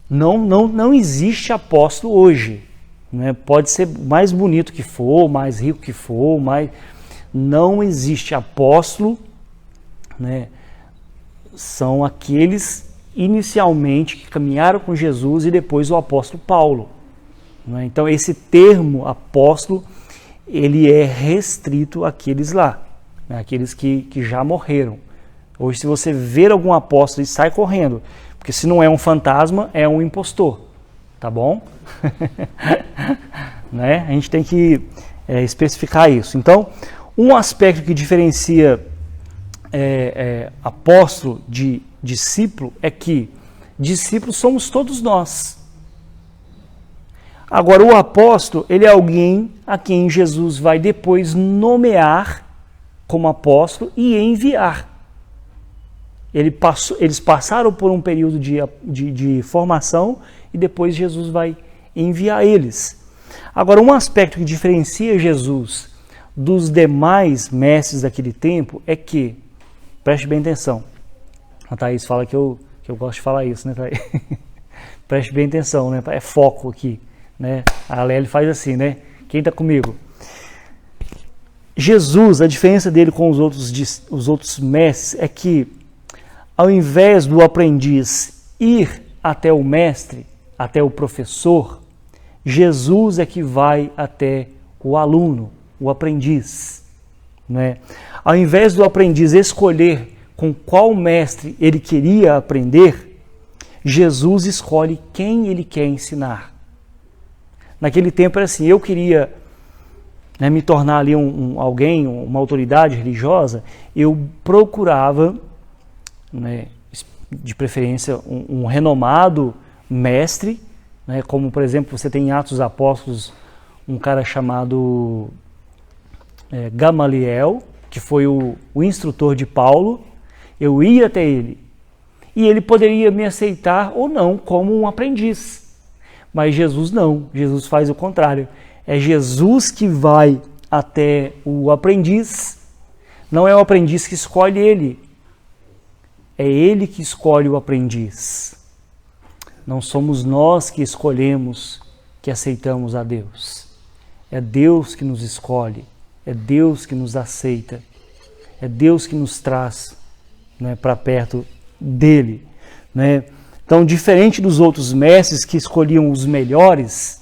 Não existe apóstolo hoje, né? Pode ser mais bonito que for, mais rico que for, não existe apóstolo, né? São aqueles inicialmente que caminharam com Jesus e depois o apóstolo Paulo, né? Então esse termo apóstolo, ele é restrito àqueles lá, né? Aqueles que já morreram. Hoje, se você ver algum apóstolo, ele sai correndo, porque se não é um fantasma, é um impostor, tá bom? Né? A gente tem que especificar isso. Então, um aspecto que diferencia apóstolo de discípulo é que discípulos somos todos nós. Agora, o apóstolo, ele é alguém a quem Jesus vai depois nomear como apóstolo e enviar. Eles passaram por um período de formação e depois Jesus vai enviar eles. Agora, um aspecto que diferencia Jesus dos demais mestres daquele tempo é que, preste bem atenção, a Thaís fala que eu gosto de falar isso, né, Thaís? Preste bem atenção, né? É foco aqui, né? A Lely faz assim, né? Quem está comigo? Jesus, a diferença dele com os outros mestres é que, ao invés do aprendiz ir até o mestre, até o professor, Jesus é que vai até o aluno, o aprendiz, né? Ao invés do aprendiz escolher com qual mestre ele queria aprender, Jesus escolhe quem ele quer ensinar. Naquele tempo era assim, eu queria me tornar ali alguém, uma autoridade religiosa, eu procurava, né, de preferência, um renomado mestre, né, como, por exemplo, você tem em Atos dos Apóstolos um cara chamado Gamaliel, que foi o instrutor de Paulo. Eu ia até ele, e ele poderia me aceitar ou não como um aprendiz. Mas Jesus não, Jesus faz o contrário. É Jesus que vai até o aprendiz, não é o aprendiz que escolhe ele, é ele que escolhe o aprendiz. Não somos nós que escolhemos, que aceitamos a Deus. É Deus que nos escolhe, é Deus que nos aceita, é Deus que nos traz, né, para perto dele, né? Então, diferente dos outros mestres que escolhiam os melhores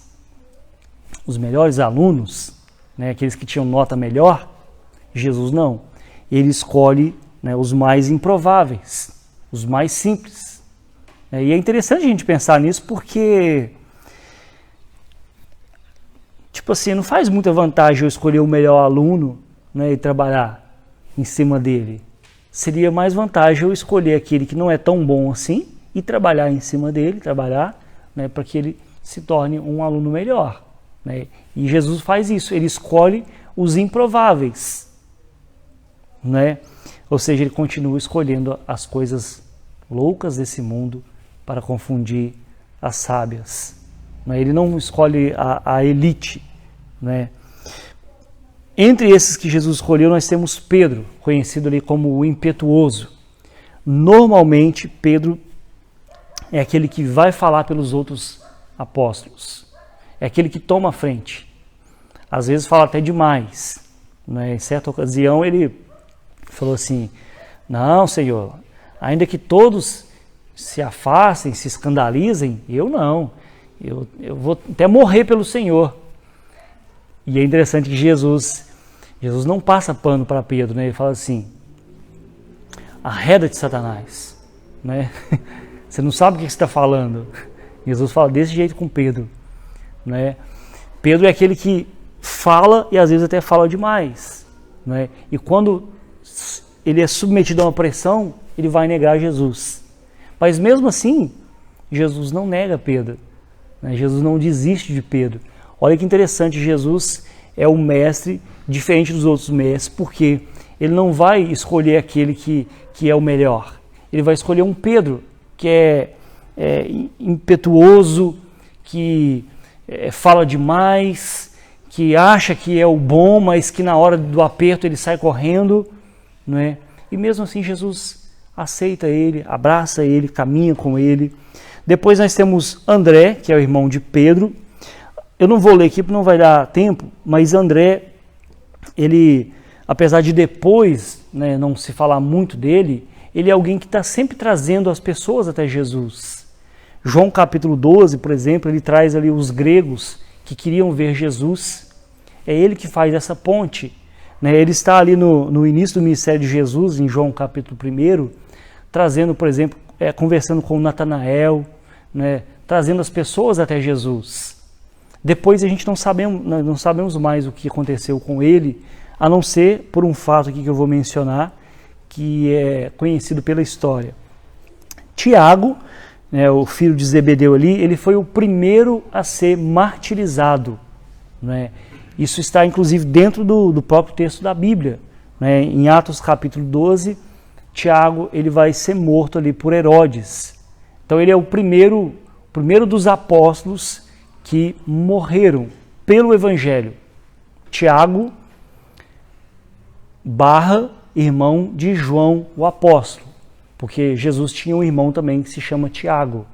alunos, né, aqueles que tinham nota melhor, Jesus não. Ele escolhe, né, os mais improváveis, os mais simples. E é interessante a gente pensar nisso porque, tipo assim, não faz muita vantagem eu escolher o melhor aluno, né, e trabalhar em cima dele. Seria mais vantagem eu escolher aquele que não é tão bom assim e trabalhar em cima dele, né, para que ele se torne um aluno melhor, né? E Jesus faz isso, ele escolhe os improváveis, né? Ou seja, ele continua escolhendo as coisas loucas desse mundo para confundir as sábias, né? Ele não escolhe a elite, né? Entre esses que Jesus escolheu, nós temos Pedro, conhecido ali como o impetuoso. Normalmente, Pedro é aquele que vai falar pelos outros apóstolos. É aquele que toma a frente. Às vezes fala até demais, né? Em certa ocasião ele falou assim, não, Senhor, ainda que todos se afastem, se escandalizem, eu não. Eu vou até morrer pelo Senhor. E é interessante que Jesus não passa pano para Pedro, né? Ele fala assim, arreda-te, Satanás, né? Você não sabe o que você está falando. Jesus fala desse jeito com Pedro, né? Pedro é aquele que fala e às vezes até fala demais, né? E quando ele é submetido a uma pressão, ele vai negar Jesus. Mas mesmo assim, Jesus não nega Pedro, né? Jesus não desiste de Pedro. Olha que interessante, Jesus é o mestre diferente dos outros mestres, porque ele não vai escolher aquele que é o melhor. Ele vai escolher um Pedro, que é impetuoso, que fala demais, que acha que é o bom, mas que na hora do aperto ele sai correndo, não é? E mesmo assim Jesus aceita ele, abraça ele, caminha com ele. Depois nós temos André, que é o irmão de Pedro. Eu não vou ler aqui porque não vai dar tempo, mas André, ele, apesar de depois, né, não se falar muito dele, ele é alguém que está sempre trazendo as pessoas até Jesus. João capítulo 12, por exemplo, ele traz ali os gregos que queriam ver Jesus. É ele que faz essa ponte. Né? Ele está ali no início do ministério de Jesus, em João capítulo 1, trazendo, por exemplo, conversando com Natanael, né? Trazendo as pessoas até Jesus. Depois a gente não sabemos mais o que aconteceu com ele, a não ser por um fato aqui que eu vou mencionar, que é conhecido pela história. Tiago, né, o filho de Zebedeu ali, ele foi o primeiro a ser martirizado. Né? Isso está inclusive dentro do próprio texto da Bíblia. Né? Em Atos capítulo 12, Tiago ele vai ser morto ali por Herodes. Então ele é o primeiro dos apóstolos que morreram pelo Evangelho. Tiago / irmão de João o apóstolo, porque Jesus tinha um irmão também que se chama Tiago,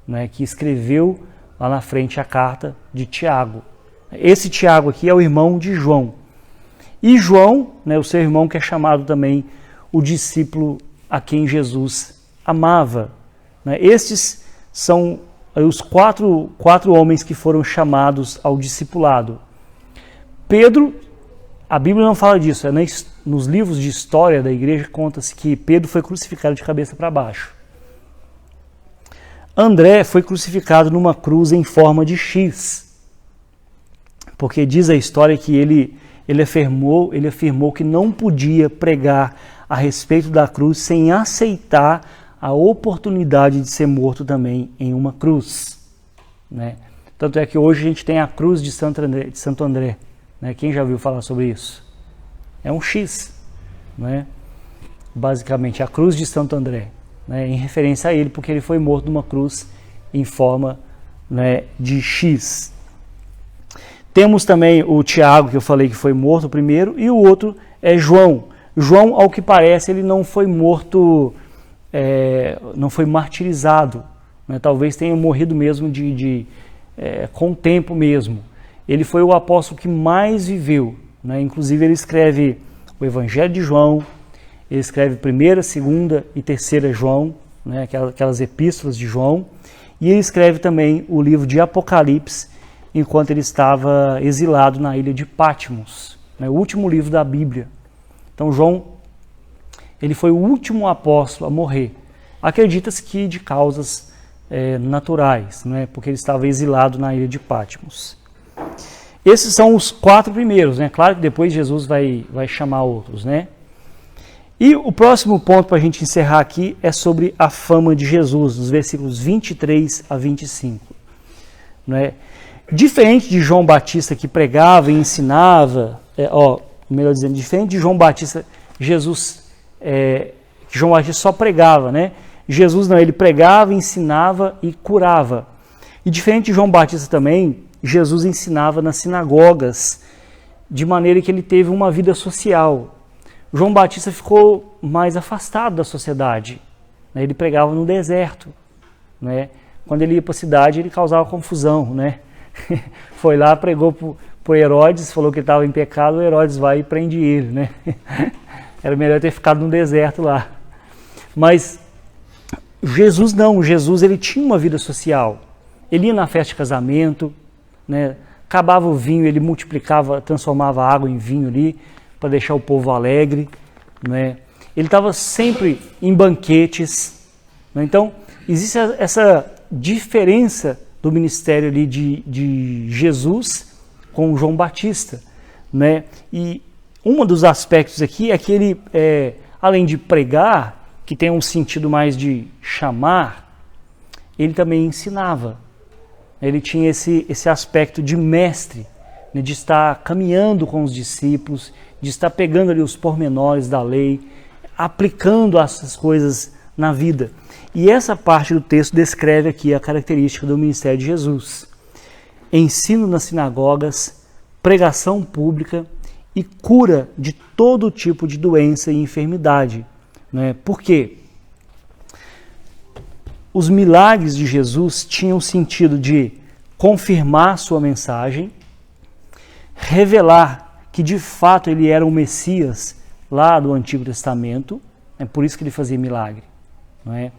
né, que escreveu lá na frente a carta de Tiago. Esse Tiago aqui é o irmão de João. E João, né, o seu irmão, que é chamado também o discípulo a quem Jesus amava. Né? Estes são os quatro homens que foram chamados ao discipulado. Pedro, a Bíblia não fala disso, nos livros de história da igreja conta-se que Pedro foi crucificado de cabeça para baixo. André foi crucificado numa cruz em forma de X, porque diz a história que ele afirmou que não podia pregar a respeito da cruz sem aceitar a oportunidade de ser morto também em uma cruz. Né? Tanto é que hoje a gente tem a cruz de Santo André. Né? Quem já ouviu falar sobre isso? É um X, né? Basicamente, a cruz de Santo André, né? Em referência a ele, porque ele foi morto numa cruz em forma, né, de X. Temos também o Tiago, que eu falei que foi morto o primeiro, e o outro é João. João, ao que parece, ele não foi morto, não foi martirizado, né? Talvez tenha morrido mesmo com o tempo mesmo. Ele foi o apóstolo que mais viveu, né? Inclusive ele escreve o Evangelho de João, ele escreve 1ª, 2ª e 3ª João, né? Aquelas epístolas de João, e ele escreve também o livro de Apocalipse, enquanto ele estava exilado na ilha de Patmos, né? O último livro da Bíblia. Então João, ele foi o último apóstolo a morrer. Acredita-se que de causas naturais, né? Porque ele estava exilado na ilha de Patmos. Esses são os 4 primeiros, né? Claro que depois Jesus vai chamar outros, né? E o próximo ponto para a gente encerrar aqui é sobre a fama de Jesus, nos versículos 23 a 25. Né? Diferente de João Batista que pregava e ensinava, melhor dizendo, diferente de João Batista, que João Batista só pregava, né? Jesus não, ele pregava, ensinava e curava. E diferente de João Batista também, Jesus ensinava nas sinagogas, de maneira que ele teve uma vida social. João Batista ficou mais afastado da sociedade, né? Ele pregava no deserto, né? Quando ele ia para a cidade, ele causava confusão, né? Foi lá, pregou para Herodes, falou que ele estava em pecado, Herodes vai e prende ele, né? Era melhor ter ficado no deserto lá. Mas Jesus não, Jesus ele tinha uma vida social. Ele ia na festa de casamento, né? Acabava o vinho, ele multiplicava, transformava a água em vinho ali, para deixar o povo alegre, né? Ele estava sempre em banquetes, né? Então, existe essa diferença do ministério ali de Jesus com João Batista, né? E um dos aspectos aqui é que ele, além de pregar, que tem um sentido mais de chamar, ele também ensinava. Ele tinha esse aspecto de mestre, né, de estar caminhando com os discípulos, de estar pegando ali os pormenores da lei, aplicando essas coisas na vida. E essa parte do texto descreve aqui a característica do ministério de Jesus. Ensino nas sinagogas, pregação pública e cura de todo tipo de doença e enfermidade. Né? Por quê? Os milagres de Jesus tinham sentido de confirmar sua mensagem, revelar que de fato ele era o Messias lá do Antigo Testamento, é por isso que ele fazia milagre. Não é?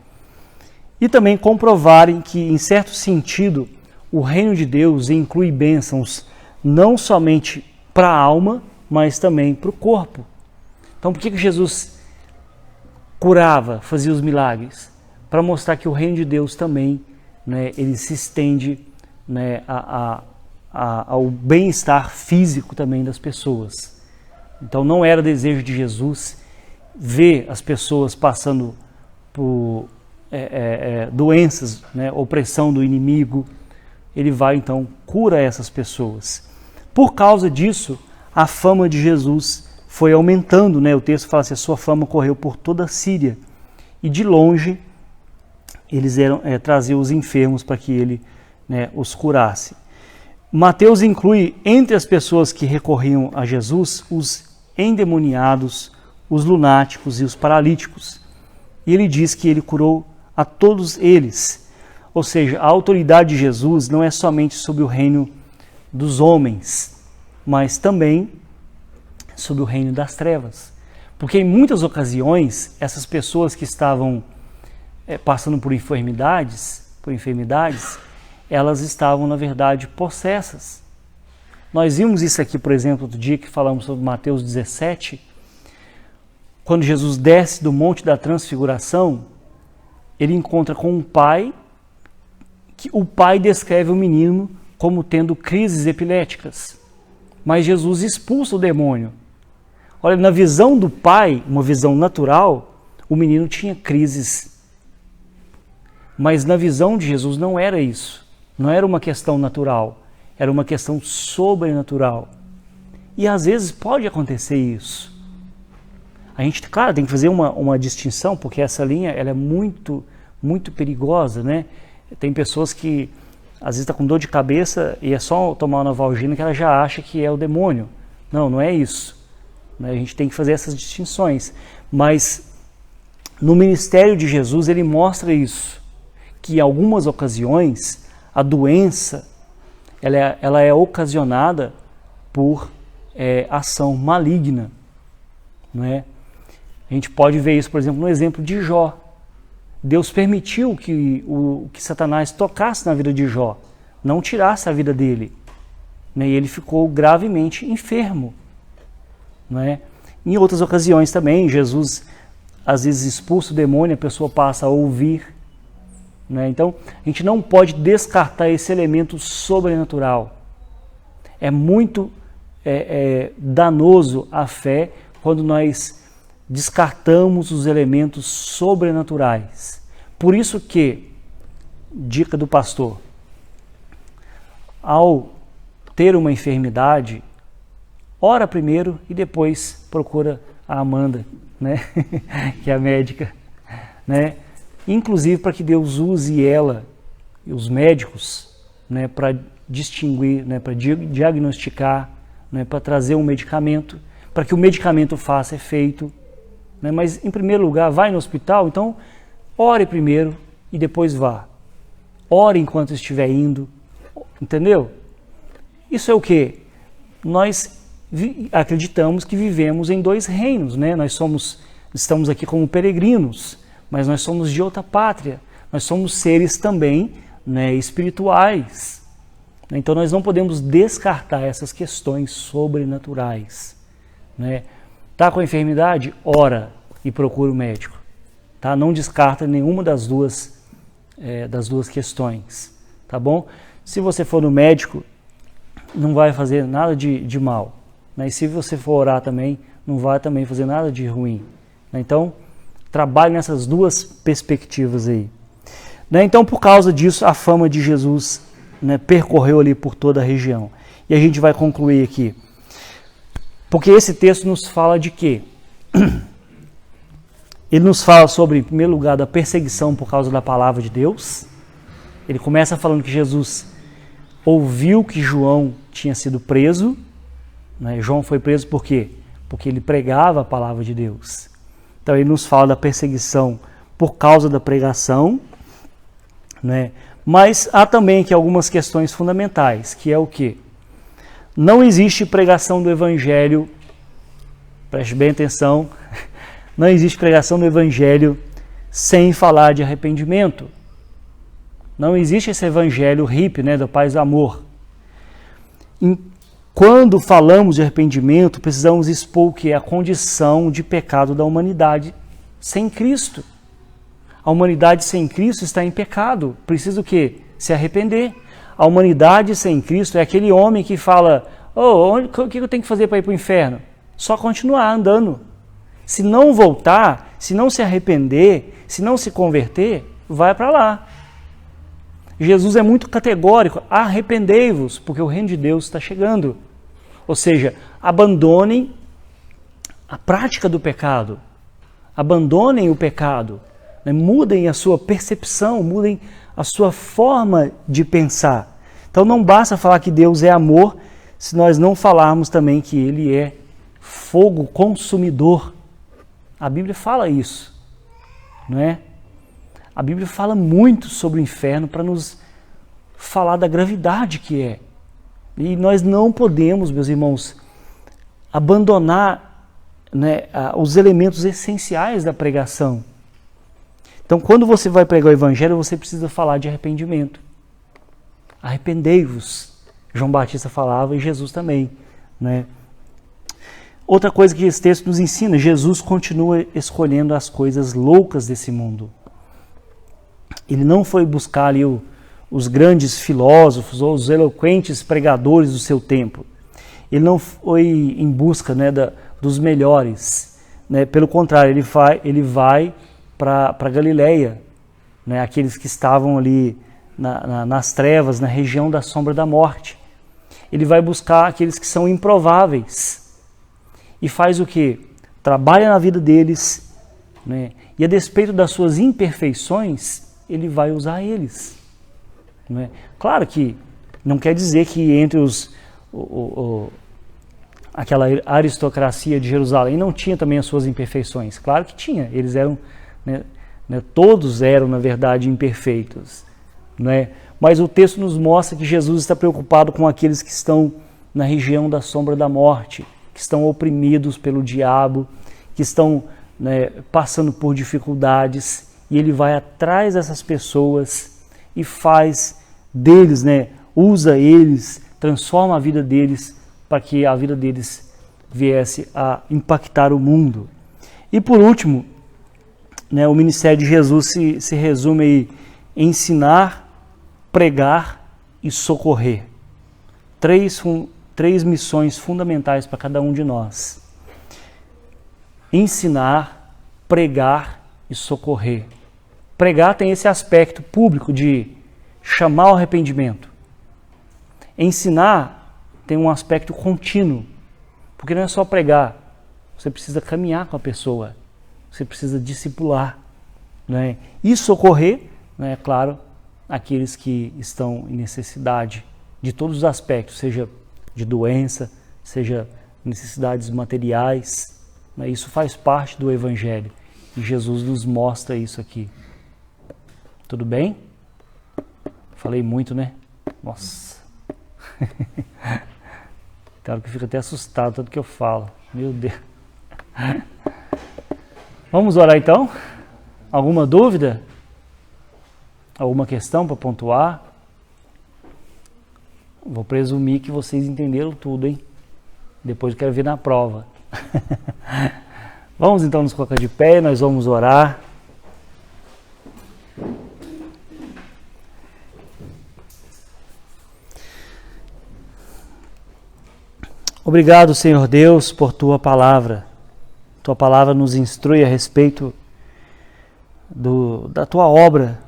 E também comprovarem que, em certo sentido, o reino de Deus inclui bênçãos não somente para a alma, mas também para o corpo. Então, por que Jesus curava, fazia os milagres? Para mostrar que o reino de Deus também, né, ele se estende, né, ao bem-estar físico também das pessoas. Então, não era desejo de Jesus ver as pessoas passando por doenças, né, opressão do inimigo. Ele vai, então, cura essas pessoas. Por causa disso, a fama de Jesus foi aumentando, né? O texto fala assim, a sua fama correu por toda a Síria. E de longe, eles traziam os enfermos para que ele, né, os curasse. Mateus inclui entre as pessoas que recorriam a Jesus os endemoniados, os lunáticos e os paralíticos. E ele diz que ele curou a todos eles. Ou seja, a autoridade de Jesus não é somente sobre o reino dos homens, mas também sobre o reino das trevas. Porque em muitas ocasiões, essas pessoas que estavam passando por enfermidades, elas estavam, na verdade, possessas. Nós vimos isso aqui, por exemplo, outro dia que falamos sobre Mateus 17, quando Jesus desce do Monte da Transfiguração, ele encontra com um pai, que o pai descreve o menino como tendo crises epiléticas. Mas Jesus expulsa o demônio. Olha, na visão do pai, uma visão natural, o menino tinha crises. Mas na visão de Jesus não era isso. Não era uma questão natural, era uma questão sobrenatural. E às vezes pode acontecer isso. A gente, claro, tem que fazer uma distinção, porque essa linha ela é muito, muito perigosa, né? Tem pessoas que às vezes estão com dor de cabeça e é só tomar uma Novalgina que ela já acha que é o demônio. Não, não é isso. A gente tem que fazer essas distinções. Mas no ministério de Jesus ele mostra isso, que em algumas ocasiões a doença ela é ocasionada por ação maligna. Não é? A gente pode ver isso, por exemplo, no exemplo de Jó. Deus permitiu que Satanás tocasse na vida de Jó, não tirasse a vida dele. Né? E ele ficou gravemente enfermo. Né? Em outras ocasiões também, Jesus às vezes expulsa o demônio, a pessoa passa a ouvir. Né? Então, a gente não pode descartar esse elemento sobrenatural. É muito danoso a fé quando nós descartamos os elementos sobrenaturais. Por isso que, dica do pastor, ao ter uma enfermidade, ora primeiro e depois procura a Amanda, né? que é a médica, né? Inclusive para que Deus use ela e os médicos, né, para distinguir, né, para diagnosticar, né, para trazer um medicamento, para que o medicamento faça efeito. Né? Mas, em primeiro lugar, vai no hospital, então ore primeiro e depois vá. Ore enquanto estiver indo, entendeu? Isso é o quê? Nós acreditamos que vivemos em dois reinos, né? Estamos aqui como peregrinos, mas nós somos de outra pátria. Nós somos seres também, né, espirituais. Então nós não podemos descartar essas questões sobrenaturais. Né? Tá com a enfermidade? Ora e procura o médico. Tá? Não descarta nenhuma das duas questões. Tá bom? Se você for no médico, não vai fazer nada de mal. Né? E se você for orar também, não vai também fazer nada de ruim. Né? Então, trabalhe nessas duas perspectivas aí. Né? Então, por causa disso, a fama de Jesus, né, percorreu ali por toda a região. E a gente vai concluir aqui. Porque esse texto nos fala de quê? Ele nos fala sobre, em primeiro lugar, da perseguição por causa da palavra de Deus. Ele começa falando que Jesus ouviu que João tinha sido preso. Né? João foi preso por quê? Porque ele pregava a palavra de Deus. Então ele nos fala da perseguição por causa da pregação. Né? Mas há também aqui algumas questões fundamentais, que é o quê? Não existe pregação do Evangelho, preste bem atenção, não existe pregação do Evangelho sem falar de arrependimento. Não existe esse Evangelho hippie, né, da paz e do amor. Quando falamos de arrependimento, precisamos expor o que é a condição de pecado da humanidade sem Cristo. A humanidade sem Cristo está em pecado, precisa o quê? Se arrepender. A humanidade sem Cristo é aquele homem que fala, o que eu tenho que fazer para ir para o inferno? Só continuar andando. Se não voltar, se não se arrepender, se não se converter, vai para lá. Jesus é muito categórico, arrependei-vos, porque o reino de Deus está chegando. Ou seja, abandonem a prática do pecado, abandonem o pecado, né? Mudem a sua percepção, mudem a sua forma de pensar. Então não basta falar que Deus é amor, se nós não falarmos também que Ele é fogo consumidor. A Bíblia fala isso, não é? A Bíblia fala muito sobre o inferno para nos falar da gravidade que é. E nós não podemos, meus irmãos, abandonar, né, os elementos essenciais da pregação. Então, quando você vai pregar o Evangelho, você precisa falar de arrependimento. Arrependei-vos, João Batista falava e Jesus também, né? Outra coisa que esse texto nos ensina, Jesus continua escolhendo as coisas loucas desse mundo. Ele não foi buscar ali os grandes filósofos ou os eloquentes pregadores do seu tempo. Ele não foi em busca, né, dos melhores. Né? Pelo contrário, ele vai para Galileia, né? Aqueles que estavam ali nas trevas, na região da sombra da morte. Ele vai buscar aqueles que são improváveis. E faz o quê? Trabalha na vida deles, né? E a despeito das suas imperfeições, ele vai usar eles. Não é? Claro que não quer dizer que entre aquela aristocracia de Jerusalém não tinha também as suas imperfeições. Claro que tinha, eles eram, né, todos eram, na verdade, imperfeitos. Não é? Mas o texto nos mostra que Jesus está preocupado com aqueles que estão na região da sombra da morte, que estão oprimidos pelo diabo, que estão, né, passando por dificuldades, e ele vai atrás dessas pessoas e faz deles, né, usa eles, transforma a vida deles para que a vida deles viesse a impactar o mundo. E por último, né, o ministério de Jesus se resume aí em ensinar, pregar e socorrer. Três missões fundamentais para cada um de nós. Ensinar, pregar e socorrer. Pregar tem esse aspecto público de chamar ao arrependimento. Ensinar tem um aspecto contínuo, porque não é só pregar, você precisa caminhar com a pessoa, você precisa discipular, né? E socorrer, né, é claro, aqueles que estão em necessidade de todos os aspectos, seja de doença, seja necessidades materiais, né? Isso faz parte do Evangelho e Jesus nos mostra isso aqui. Tudo bem? Falei muito, né? Nossa. Claro que eu fico até assustado tanto que eu falo. Meu Deus. Vamos orar então? Alguma dúvida? Alguma questão para pontuar? Vou presumir que vocês entenderam tudo, hein? Depois eu quero ver na prova. Vamos então nos colocar de pé, nós vamos orar. Obrigado, Senhor Deus, por Tua palavra. Tua palavra nos instrui a respeito da Tua obra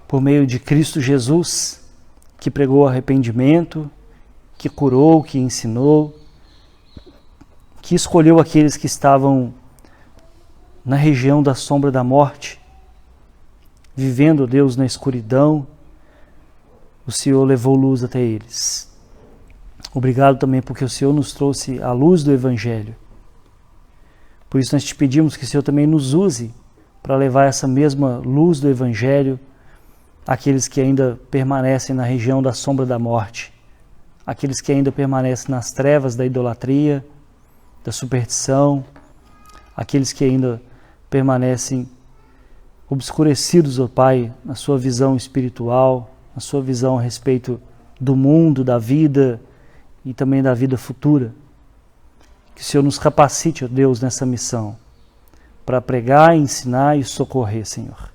por meio de Cristo Jesus, que pregou arrependimento, que curou, que ensinou, que escolheu aqueles que estavam na região da sombra da morte, vivendo, Deus, na escuridão. O Senhor levou luz até eles. Obrigado também porque o Senhor nos trouxe a luz do Evangelho. Por isso nós te pedimos que o Senhor também nos use para levar essa mesma luz do Evangelho àqueles que ainda permanecem na região da sombra da morte, aqueles que ainda permanecem nas trevas da idolatria, da superstição, aqueles que ainda permanecem obscurecidos, ó Pai, na sua visão espiritual, na sua visão a respeito do mundo, da vida e também da vida futura. Que o Senhor nos capacite, ó Deus, nessa missão, para pregar, ensinar e socorrer, Senhor.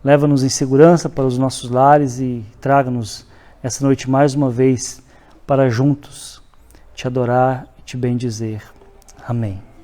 Leva-nos em segurança para os nossos lares e traga-nos essa noite mais uma vez para juntos te adorar e te bendizer. Amém.